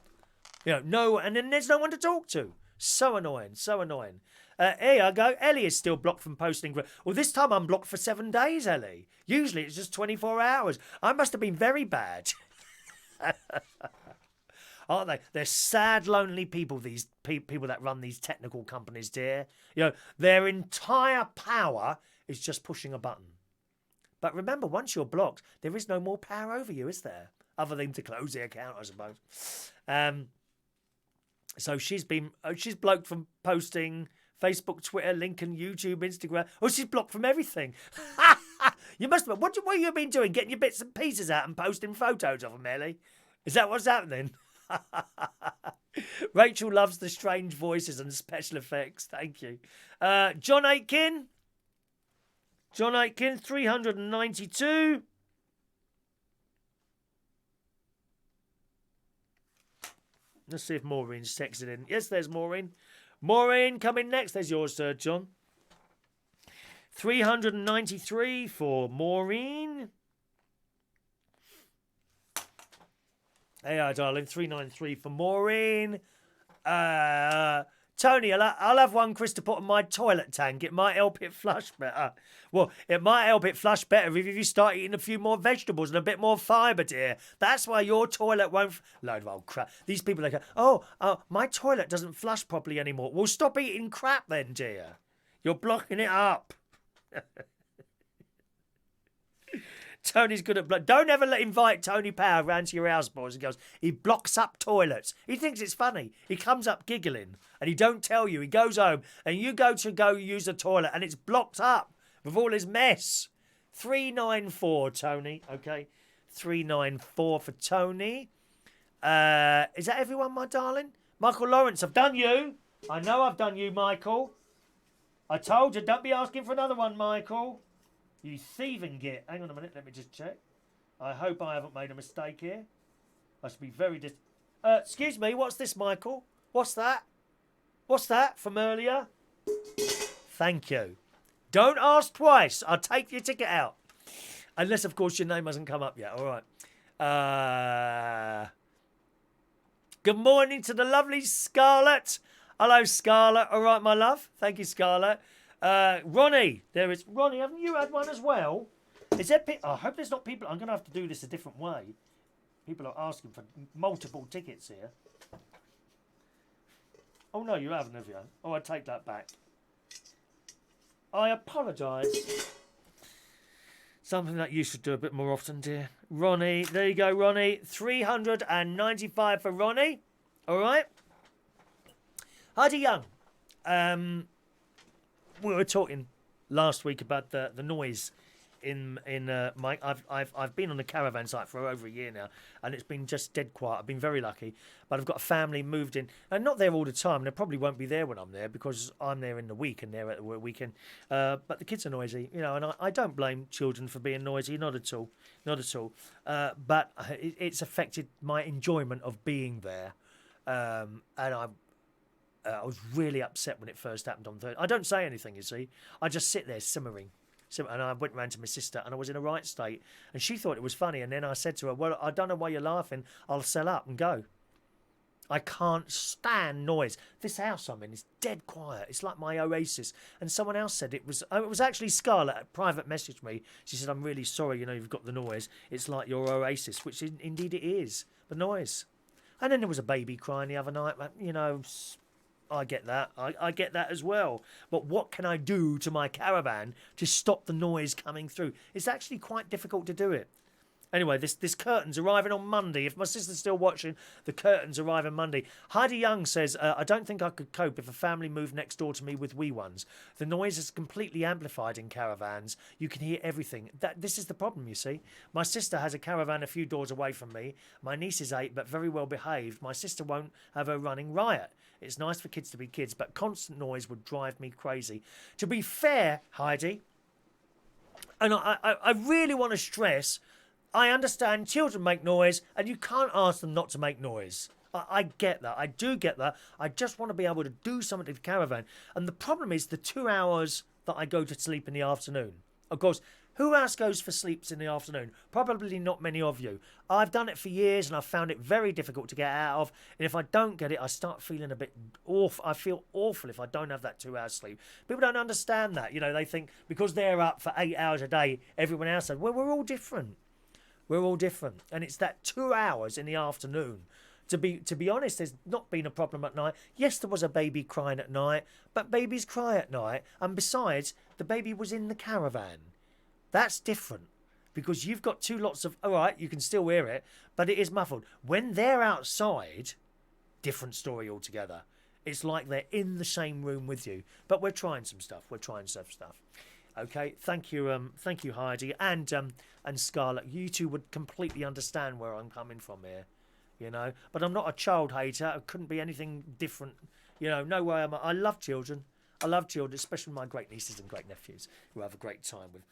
Speaker 1: No, and then there's no one to talk to. So annoying, so annoying. Here I go. Ellie is still blocked from posting. Well, this time I'm blocked for 7 days, Ellie. Usually it's just 24 hours. I must have been very bad. Aren't they? They're sad, lonely people, these people that run these technical companies, dear. Their entire power is just pushing a button. But remember, once you're blocked, there is no more power over you, is there? Other than to close the account, I suppose. So she's blocked from posting Facebook, Twitter, LinkedIn, YouTube, Instagram. Oh, she's blocked from everything. You must have. What have you been doing? Getting your bits and pieces out and posting photos of them, Ellie? Is that what's happening? Rachel loves the strange voices and special effects. Thank you. John Aitken, 392. Let's see if Maureen's texted in. Yes, there's Maureen. Maureen, coming next. There's yours, Sir John. 393 for Maureen. Hey, darling, 393 for Maureen. Tony, I'll have one, Chris, to put on my toilet tank. It might help it flush better. Well, it might help it flush better if you start eating a few more vegetables and a bit more fibre, dear. That's why your toilet won't... Load of old crap. These people are going, oh, my toilet doesn't flush properly anymore. Well, stop eating crap then, dear. You're blocking it up. Tony's good at blood. Don't ever invite Tony Power round to your house, boys. He goes, he blocks up toilets. He thinks it's funny. He comes up giggling and he don't tell you. He goes home and you go use the toilet and it's blocked up with all his mess. 394, Tony. Okay. 394 for Tony. Is that everyone, my darling? Michael Lawrence, I've done you. I know I've done you, Michael. I told you, don't be asking for another one, Michael. You thieving git. Hang on a minute, let me just check. I hope I haven't made a mistake here. I should be very excuse me, what's this, Michael? What's that? What's that from earlier? Thank you. Don't ask twice. I'll take your ticket out. Unless, of course, your name hasn't come up yet. All right. Good morning to the lovely Scarlett. Hello, Scarlett. All right, my love. Thank you, Scarlett. Ronnie, there is Ronnie. Haven't you had one as well? Is there? I hope there's not people. I'm going to have to do this a different way. People are asking for multiple tickets here. Oh no, you haven't, have you? Oh, I take that back. I apologise. Something that you should do a bit more often, dear. Ronnie, there you go, Ronnie. 395 for Ronnie. All right. Heidi Young. We were talking last week about the noise in my. I've been on the caravan site for over a year now, and it's been just dead quiet. I've been very lucky, but I've got a family moved in, and not there all the time. They probably won't be there when I'm there because I'm there in the week and they're at the weekend. But the kids are noisy, and I don't blame children for being noisy, not at all, not at all. But it's affected my enjoyment of being there, and I was really upset when it first happened on Thursday. I don't say anything, you see. I just sit there simmering. So, and I went round to my sister, and I was in a right state, and she thought it was funny. And then I said to her, "Well, I don't know why you're laughing. I'll sell up and go. I can't stand noise. This house I'm in is dead quiet. It's like my oasis." And someone else said it was. Oh, it was actually Scarlett. Private messaged me. She said, "I'm really sorry. You've got the noise. It's like your oasis," which indeed it is. The noise. And then there was a baby crying the other night. But, I get that. I get that as well. But what can I do to my caravan to stop the noise coming through? It's actually quite difficult to do it. Anyway, this curtain's arriving on Monday. If my sister's still watching, the curtain's arriving Monday. Heidi Young says, "I don't think I could cope if a family moved next door to me with wee ones. The noise is completely amplified in caravans. You can hear everything." This is the problem, you see. My sister has a caravan a few doors away from me. My niece is 8, but very well behaved. My sister won't have her running riot. It's nice for kids to be kids, but constant noise would drive me crazy. To be fair, Heidi, and I really want to stress, I understand children make noise and you can't ask them not to make noise. I get that. I do get that. I just want to be able to do something to the caravan. And the problem is the 2 hours that I go to sleep in the afternoon. Of course, who else goes for sleeps in the afternoon? Probably not many of you. I've done it for years and I've found it very difficult to get out of. And if I don't get it, I start feeling a bit awful. I feel awful if I don't have that 2 hours sleep. People don't understand that. They think because they're up for 8 hours a day, everyone else says, well, we're all different. We're all different. And it's that 2 hours in the afternoon. To be honest, there's not been a problem at night. Yes, there was a baby crying at night, but babies cry at night. And besides, the baby was in the caravan. That's different. Because you've got two lots of... All right, you can still hear it, but it is muffled. When they're outside, different story altogether. It's like they're in the same room with you. But we're trying some stuff. Okay, thank you, Heidi and Scarlett. You two would completely understand where I'm coming from here, But I'm not a child hater. It couldn't be anything different, No way. I love children. Especially my great nieces and great nephews, who I have a great time with.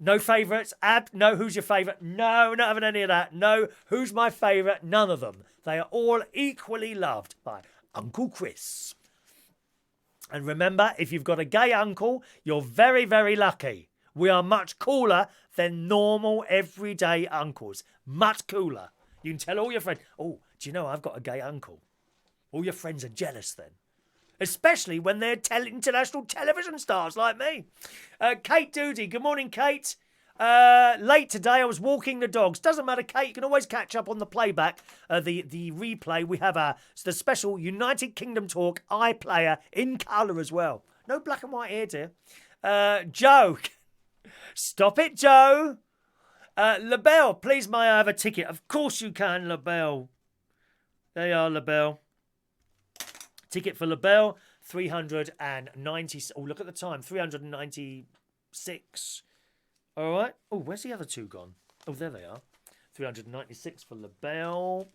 Speaker 1: No favourites. No. Who's your favourite? No, not having any of that. No. Who's my favourite? None of them. They are all equally loved by Uncle Chris. And remember, if you've got a gay uncle, you're very, very lucky. We are much cooler than normal, everyday uncles. Much cooler. You can tell all your friends, "Oh, do you know I've got a gay uncle?" All your friends are jealous then. Especially when they're international television stars like me. Kate Doody. Good morning, Kate. Late today, I was walking the dogs. Doesn't matter, Kate. You can always catch up on the playback, the replay. We have the special United Kingdom Talk iPlayer in colour as well. No black and white here, dear. Joe. Stop it, Joe. LaBelle, please may I have a ticket? Of course you can, LaBelle. There you are, LaBelle. Ticket for LaBelle, 390. Oh, look at the time, 396. All right. Oh, where's the other two gone? Oh, there they are. 396 for LaBelle.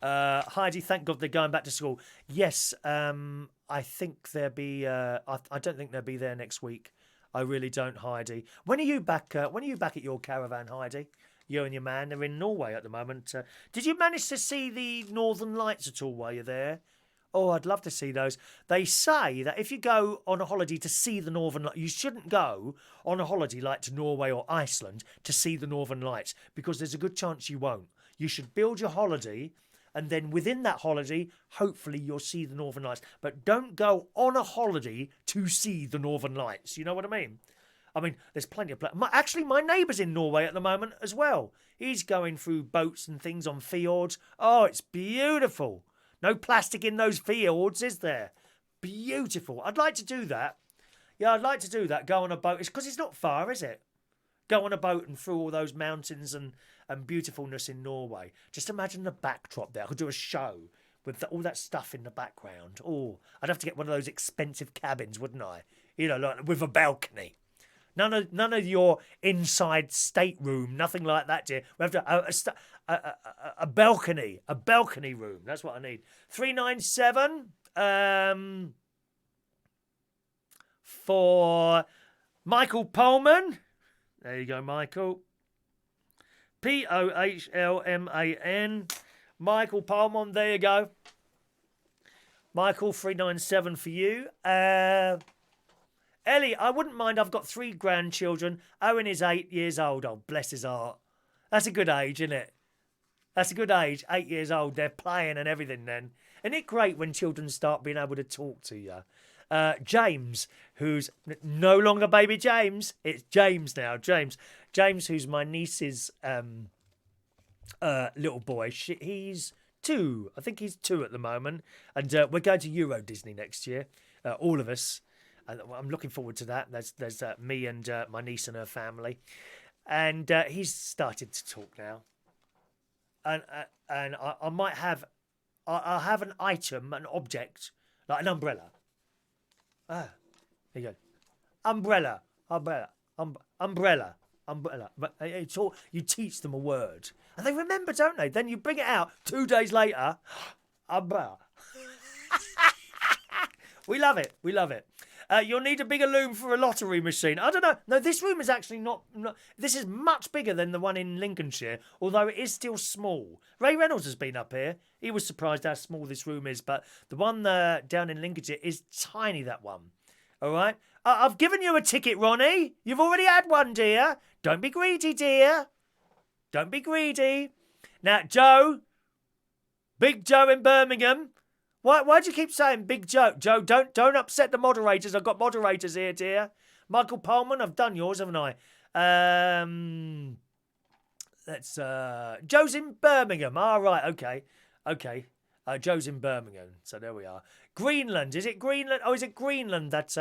Speaker 1: Heidi, thank God they're going back to school. Yes, I think they'll be. I don't think they'll be there next week. I really don't, Heidi. When are you back? When are you back at your caravan, Heidi? You and your man are in Norway at the moment. Did you manage to see the Northern Lights at all while you're there? Oh, I'd love to see those. They say that if you go on a holiday to see the Northern Lights, you shouldn't go on a holiday like to Norway or Iceland to see the Northern Lights because there's a good chance you won't. You should build your holiday and then within that holiday, hopefully you'll see the Northern Lights. But don't go on a holiday to see the Northern Lights. You know what I mean? I mean, there's plenty of... Actually, my neighbour's in Norway at the moment as well. He's going through boats and things on fjords. Oh, it's beautiful. No plastic in those fjords, is there? Beautiful. I'd like to do that. Yeah, I'd like to do that. Go on a boat. It's because it's not far, is it? Go on a boat and through all those mountains and beautifulness in Norway. Just imagine the backdrop there. I could do a show with all that stuff in the background. Oh, I'd have to get one of those expensive cabins, wouldn't I? Like with a balcony. None of your inside stateroom, nothing like that, dear. We have to a balcony room. That's what I need. 397 for Michael Pullman. There you go, Michael. Pohlman. Michael Pullman. There you go. Michael, 397 for you. Ellie, I wouldn't mind. I've got 3 grandchildren. Owen is 8 years old. Oh, bless his heart. That's a good age, isn't it? That's a good age. 8 years old. They're playing and everything then. Isn't it great when children start being able to talk to you? James, who's no longer baby James. It's James now. James, who's my niece's little boy. He's 2. I think he's 2 at the moment. And we're going to Euro Disney next year. All of us. I'm looking forward to that. There's me and my niece and her family. And he's started to talk now. And I might have... I'll have an item, an object, like an umbrella. There you go. Umbrella. But it's all, you teach them a word. And they remember, don't they? Then you bring it out 2 days later. Umbrella. We love it. You'll need a bigger loom for a lottery machine. I don't know. No, this room is actually not... This is much bigger than the one in Lincolnshire, although it is still small. Ray Reynolds has been up here. He was surprised how small this room is, but the one down in Lincolnshire is tiny, that one. All right? I've given you a ticket, Ronnie. You've already had one, dear. Don't be greedy, dear. Don't be greedy. Now, Joe, Big Joe in Birmingham... Why do you keep saying Big Joe? Joe, don't upset the moderators. I've got moderators here, dear. Michael Pullman, I've done yours, haven't I? Joe's in Birmingham. Ah, right, okay. Joe's in Birmingham, so there we are. Greenland, is it Greenland? Oh, is it Greenland? That's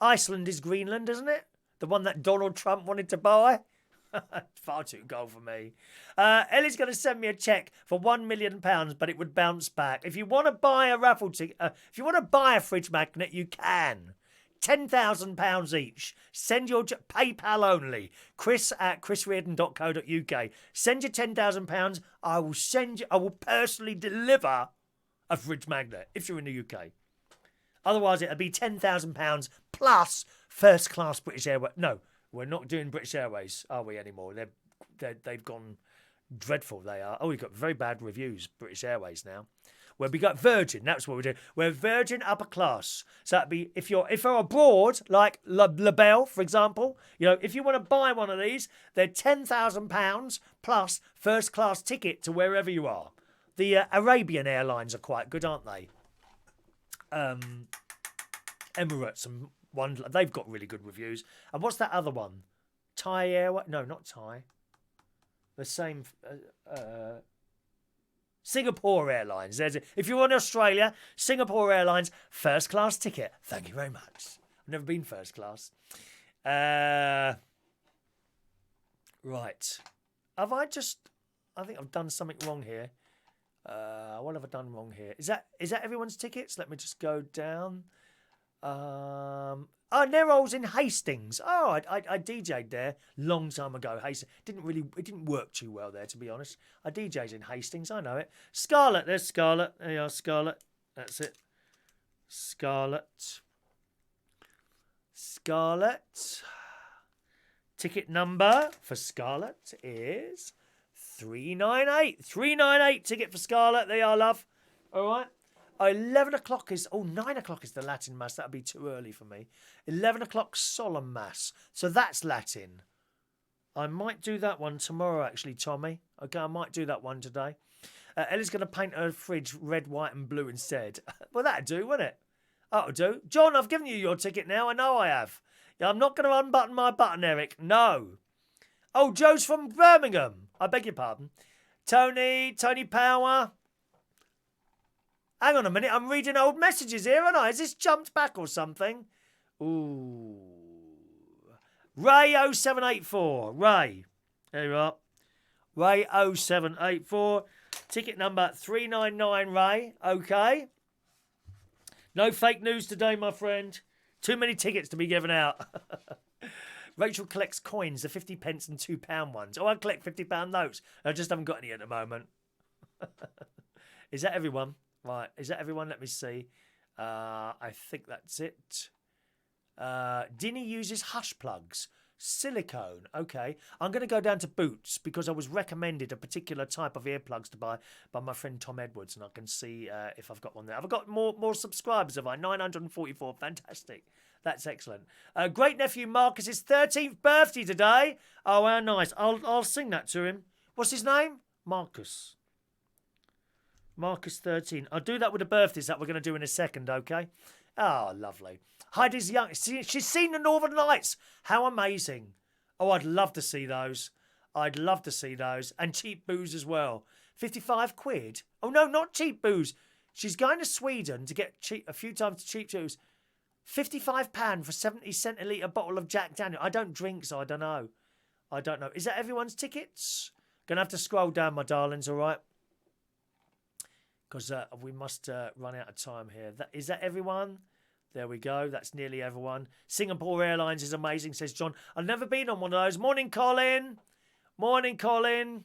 Speaker 1: Iceland is Greenland, isn't it? The one that Donald Trump wanted to buy. Far too gold for me. Ellie's going to send me a cheque for £1 million, but it would bounce back. If you want to buy a raffle ticket, if you want to buy a fridge magnet, you can. £10,000 each. Send your PayPal only. chris@chrisreardon.co.uk. Send your £10,000. I will personally deliver a fridge magnet if you're in the UK. Otherwise, it'll be £10,000 plus first class British Airways. No. We're not doing British Airways, are we, anymore? They've gone dreadful, they are. Oh, we've got very bad reviews, British Airways now. Where we got Virgin, that's what we're doing. We're Virgin upper class. So that'd be, if you're abroad, like La Belle, for example, if you want to buy one of these, they're £10,000 plus first class ticket to wherever you are. The Arabian Airlines are quite good, aren't they? Emirates and one, they've got really good reviews. And what's that other one? Thai Airways? No, not Thai. The same. Singapore Airlines. If you're in Australia, Singapore Airlines, first class ticket. Thank you very much. I've never been first class. Right. I think I've done something wrong here. What have I done wrong here? Is that everyone's tickets? Let me just go down. Nero's in Hastings. Oh, I DJ'd there long time ago. Hastings it didn't work too well there, to be honest. I DJ'd in Hastings. I know it. Scarlett, there's Scarlett. There you are, Scarlett. That's it. Scarlett. Ticket number for Scarlett is 398. 398 ticket for Scarlett. There you are, love. All right. 11 o'clock is... 9 o'clock is the Latin Mass. That would be too early for me. 11 o'clock Solemn Mass. So that's Latin. I might do that one tomorrow, actually, Tommy. Okay, I might do that one today. Ellie's going to paint her fridge red, white and blue instead. Well, that'd do, wouldn't it? That'll do. John, I've given you your ticket now. I know I have. Yeah, I'm not going to unbutton my button, Eric. No. Oh, Joe's from Birmingham. I beg your pardon. Tony Power... Hang on a minute, I'm reading old messages here, aren't I? Has this jumped back or something? Ooh. Ray 0784. Ray. There you are. Ray 0784. Ticket number 399, Ray. Okay. No fake news today, my friend. Too many tickets to be given out. Rachel collects coins, the 50 pence and £2 ones. Oh, I collect £50 notes. I just haven't got any at the moment. Is that everyone? Right, is that everyone? Let me see. I think that's it. Dinny uses hush plugs Silicone. Okay. I'm going to go down to Boots because I was recommended a particular type of earplugs to buy by my friend Tom Edwards, and I can see if I've got one there. Have I got more subscribers? Have I? 944. Fantastic. That's excellent. Great nephew Marcus's 13th birthday today. Oh, how nice. I'll sing that to him. What's his name? Marcus. Marcus 13. I'll do that with the birthdays that we're going to do in a second, okay? Oh, lovely. Heidi's young. She's seen the Northern Lights. How amazing. Oh, I'd love to see those. I'd love to see those. And cheap booze as well. 55 quid. Oh, no, not cheap booze. She's going to Sweden to get a few times cheap booze. £55 for 70 centilitre bottle of Jack Daniel. I don't drink, so I don't know. Is that everyone's tickets? Gonna have to scroll down, my darlings, all right? Because we must run out of time here. Is that everyone? There we go. That's nearly everyone. Singapore Airlines is amazing, says John. I've never been on one of those. Morning, Colin. Morning, Colin.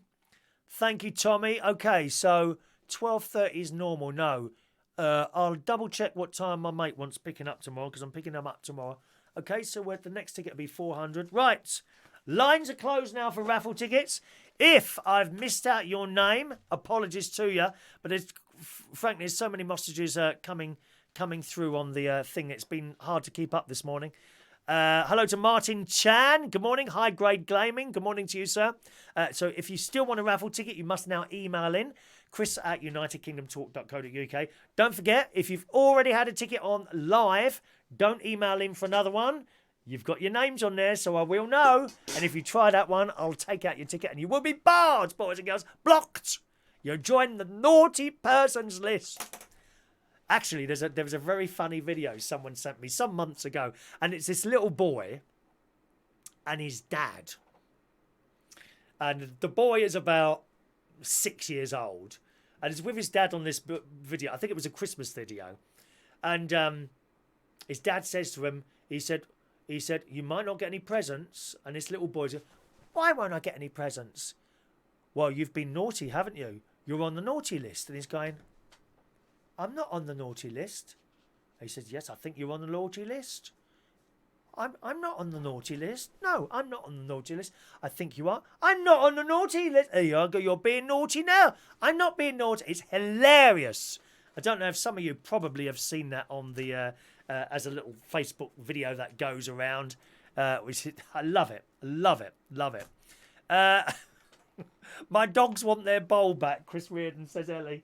Speaker 1: Thank you, Tommy. Okay, so 12:30 is normal. No. I'll double check what time my mate wants picking up tomorrow because I'm picking them up tomorrow. Okay, so the next ticket will be 400. Right. Lines are closed now for raffle tickets. If I've missed out your name, apologies to you. But frankly, there's so many messages coming through on the thing. It's been hard to keep up this morning. Hello to Martin Chan. Good morning. High Grade Gaming. Good morning to you, sir. So if you still want a raffle ticket, you must now email in chris@unitedkingdomtalk.co.uk. Don't forget, if you've already had a ticket on live, don't email in for another one. You've got your names on there, so I will know. And if you try that one, I'll take out your ticket and you will be barred, boys and girls. Blocked. You're joining the naughty persons list. Actually, there was a very funny video someone sent me some months ago. And it's this little boy and his dad. And the boy is about 6 years old. And he's with his dad on this video. I think it was a Christmas video. And his dad says to him, he said, you might not get any presents. And this little boy said, why won't I get any presents? Well, you've been naughty, haven't you? You're on the naughty list. And he's going, I'm not on the naughty list. He said, yes, I think you're on the naughty list. I'm not on the naughty list. No, I'm not on the naughty list. I think you are. I'm not on the naughty list. There you go. You're being naughty now. I'm not being naughty. It's hilarious. I don't know if some of you probably have seen that on the as a little Facebook video that goes around. Which I love it. Love it. Love it. My dogs want their bowl back, Chris Reardon, says Ellie.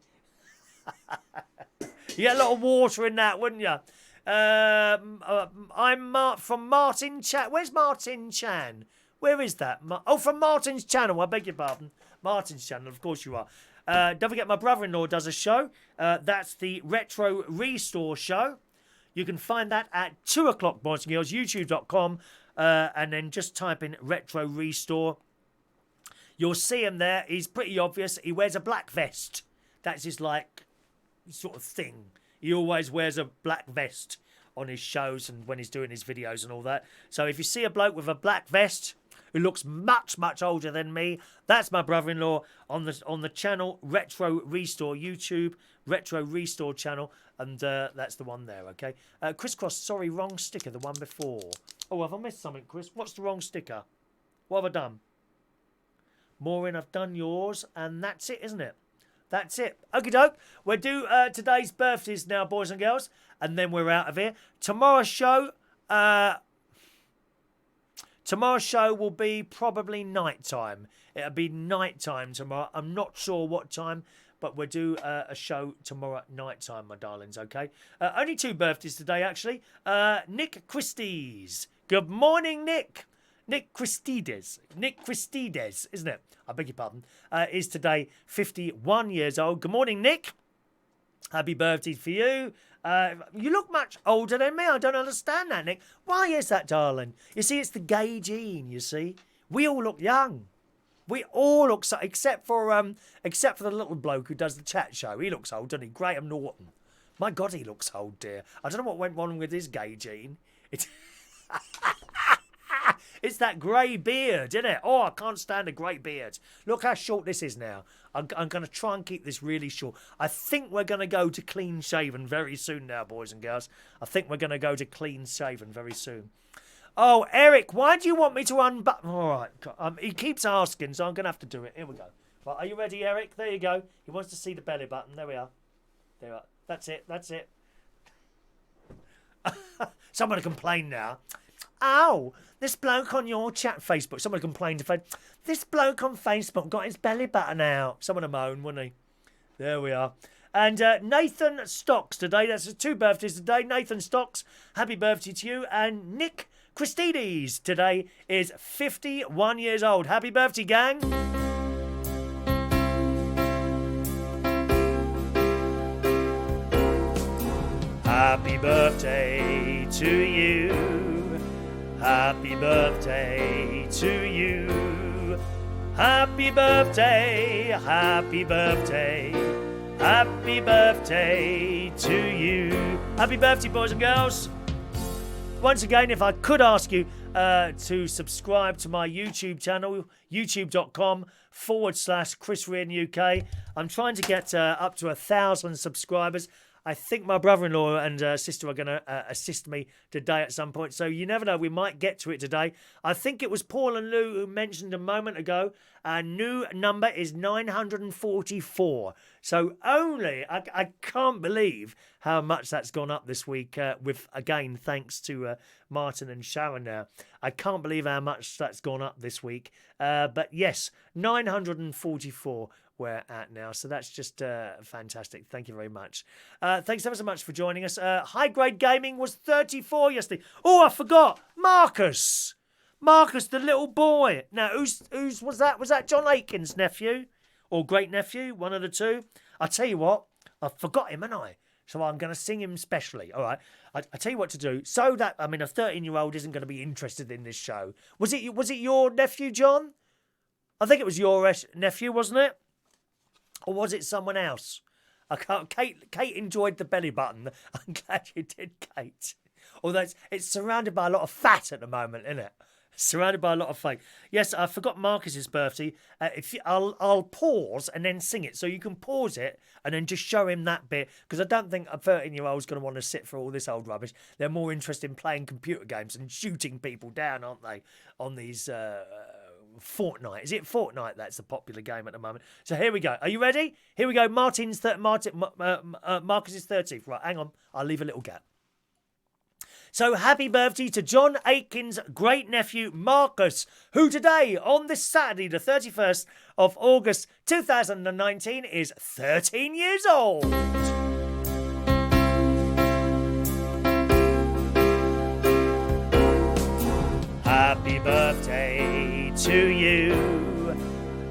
Speaker 1: You get a lot of water in that, wouldn't you? I'm from Martin Chan. Where's Martin Chan? Where is that? From Martin's channel. I beg your pardon. Martin's channel, of course you are. Don't forget, my brother-in-law does a show. That's the Retrorestore show. You can find that at 2 o'clock, boys and girls, youtube.com, and then just type in Retrorestore. You'll see him there. He's pretty obvious. He wears a black vest. That's his, sort of thing. He always wears a black vest on his shows and when he's doing his videos and all that. So if you see a bloke with a black vest who looks much, much older than me, that's my brother-in-law on the channel Retrorestore, YouTube, Retrorestore channel, and that's the one there, okay? Crisscross, sorry, wrong sticker, the one before. Oh, have I missed something, Chris? What's the wrong sticker? What have I done? Maureen, I've done yours, and that's it, isn't it? That's it. Okie doke. We'll do today's birthdays now, boys and girls, and then we're out of here. Tomorrow's show will be probably night time. It'll be night time tomorrow. I'm not sure what time, but we'll do a show tomorrow at night time, my darlings, okay? Only 2 birthdays today, actually. Nick Christies. Good morning, Nick. Nick Christides, isn't it? I beg your pardon. Is today 51 years old. Good morning, Nick. Happy birthday for you. You look much older than me. I don't understand that, Nick. Why is that, darling? You see, it's the gay gene, you see. We all look young. We all look so, except for the little bloke who does the chat show. He looks old, doesn't he? Graham Norton. My God, he looks old, dear. I don't know what went wrong with his gay gene. It's that grey beard, isn't it? Oh, I can't stand a grey beard. Look how short this is now. I'm going to try and keep this really short. I think we're going to go to clean shaven very soon now, boys and girls. I think we're going to go to clean shaven very soon. Oh, Eric, why do you want me to unbutton? All right. He keeps asking, so I'm going to have to do it. Here we go. Right, are you ready, Eric? There you go. He wants to see the belly button. There we are. There we are. That's it. That's it. Someone complained now. Ow, this bloke on your chat Facebook. Someone complained. This bloke on Facebook got his belly button out. Someone would moan, wouldn't he? There we are. And Nathan Stocks today. That's 2 birthdays today. Nathan Stocks, happy birthday to you. And Nick Christides today is 51 years old. Happy birthday, gang. Happy birthday to you. Happy birthday to you. Happy birthday, happy birthday. Happy birthday to you. Happy birthday, boys and girls. Once again, if I could ask you to subscribe to my YouTube channel, youtube.com/Chris Reardon UK. I'm trying to get up to 1,000 subscribers. I think my brother-in-law and sister are going to assist me today at some point. So you never know, we might get to it today. I think it was Paul and Lou who mentioned a moment ago. Our new number is 944. So I can't believe how much that's gone up this week with, again, thanks to Martin and Sharon now. I can't believe how much that's gone up this week. But yes, 944. We're at now. So that's just fantastic. Thank you very much. Thanks ever so much for joining us. High Grade Gaming was 34 yesterday. Oh, I forgot. Marcus, the little boy. Now, who's was that? Was that John Aiken's nephew or great nephew? One of the two. I tell you what, I forgot him, haven't I? So I'm going to sing him specially. All right. I tell you what to do. So that, I mean, a 13-year-old isn't going to be interested in this show. Was it your nephew, John? I think it was your nephew, wasn't it? Or was it someone else? I can't. Kate enjoyed the belly button. I'm glad you did, Kate. Although it's surrounded by a lot of fat at the moment, isn't it? Surrounded by a lot of fat. Yes, I forgot Marcus's birthday. I'll pause and then sing it, so you can pause it and then just show him that bit, because I don't think a 13-year-old's going to want to sit for all this old rubbish. They're more interested in playing computer games and shooting people down, aren't they? On these. Fortnite. Is it Fortnite that's the popular game at the moment? So here we go. Are you ready? Here we go. Marcus's 30th. Right, hang on. I'll leave a little gap. So happy birthday to John Aiken's great nephew Marcus, who today, on this Saturday, the 31st of August 2019, is 13 years old. Happy birthday to you.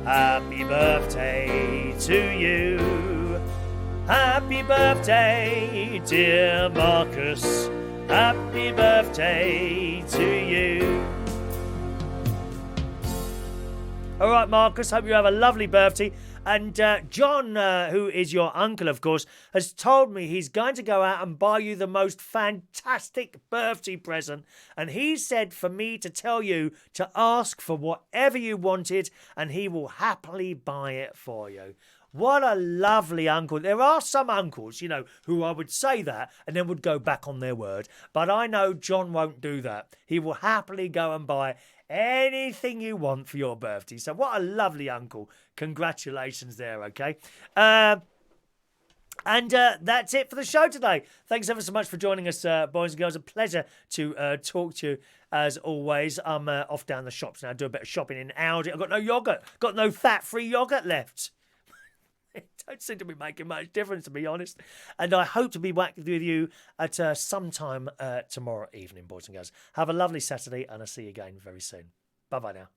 Speaker 1: Happy birthday to you. Happy birthday, dear Marcus. Happy birthday to you. All right, Marcus, hope you have a lovely birthday. And John, who is your uncle, of course, has told me he's going to go out and buy you the most fantastic birthday present. And he said for me to tell you to ask for whatever you wanted, and he will happily buy it for you. What a lovely uncle. There are some uncles, you know, who I would say that and then would go back on their word. But I know John won't do that. He will happily go and buy anything you want for your birthday. So what a lovely uncle. Congratulations there, okay? And that's it for the show today. Thanks ever so much for joining us, boys and girls. A pleasure to talk to you as always. I'm off down the shops now, do a bit of shopping in Aldi. I've got no yogurt, got no fat-free yogurt left. It don't seem to be making much difference, to be honest. And I hope to be back with you at some time tomorrow evening, boys and girls. Have a lovely Saturday, and I'll see you again very soon. Bye-bye now.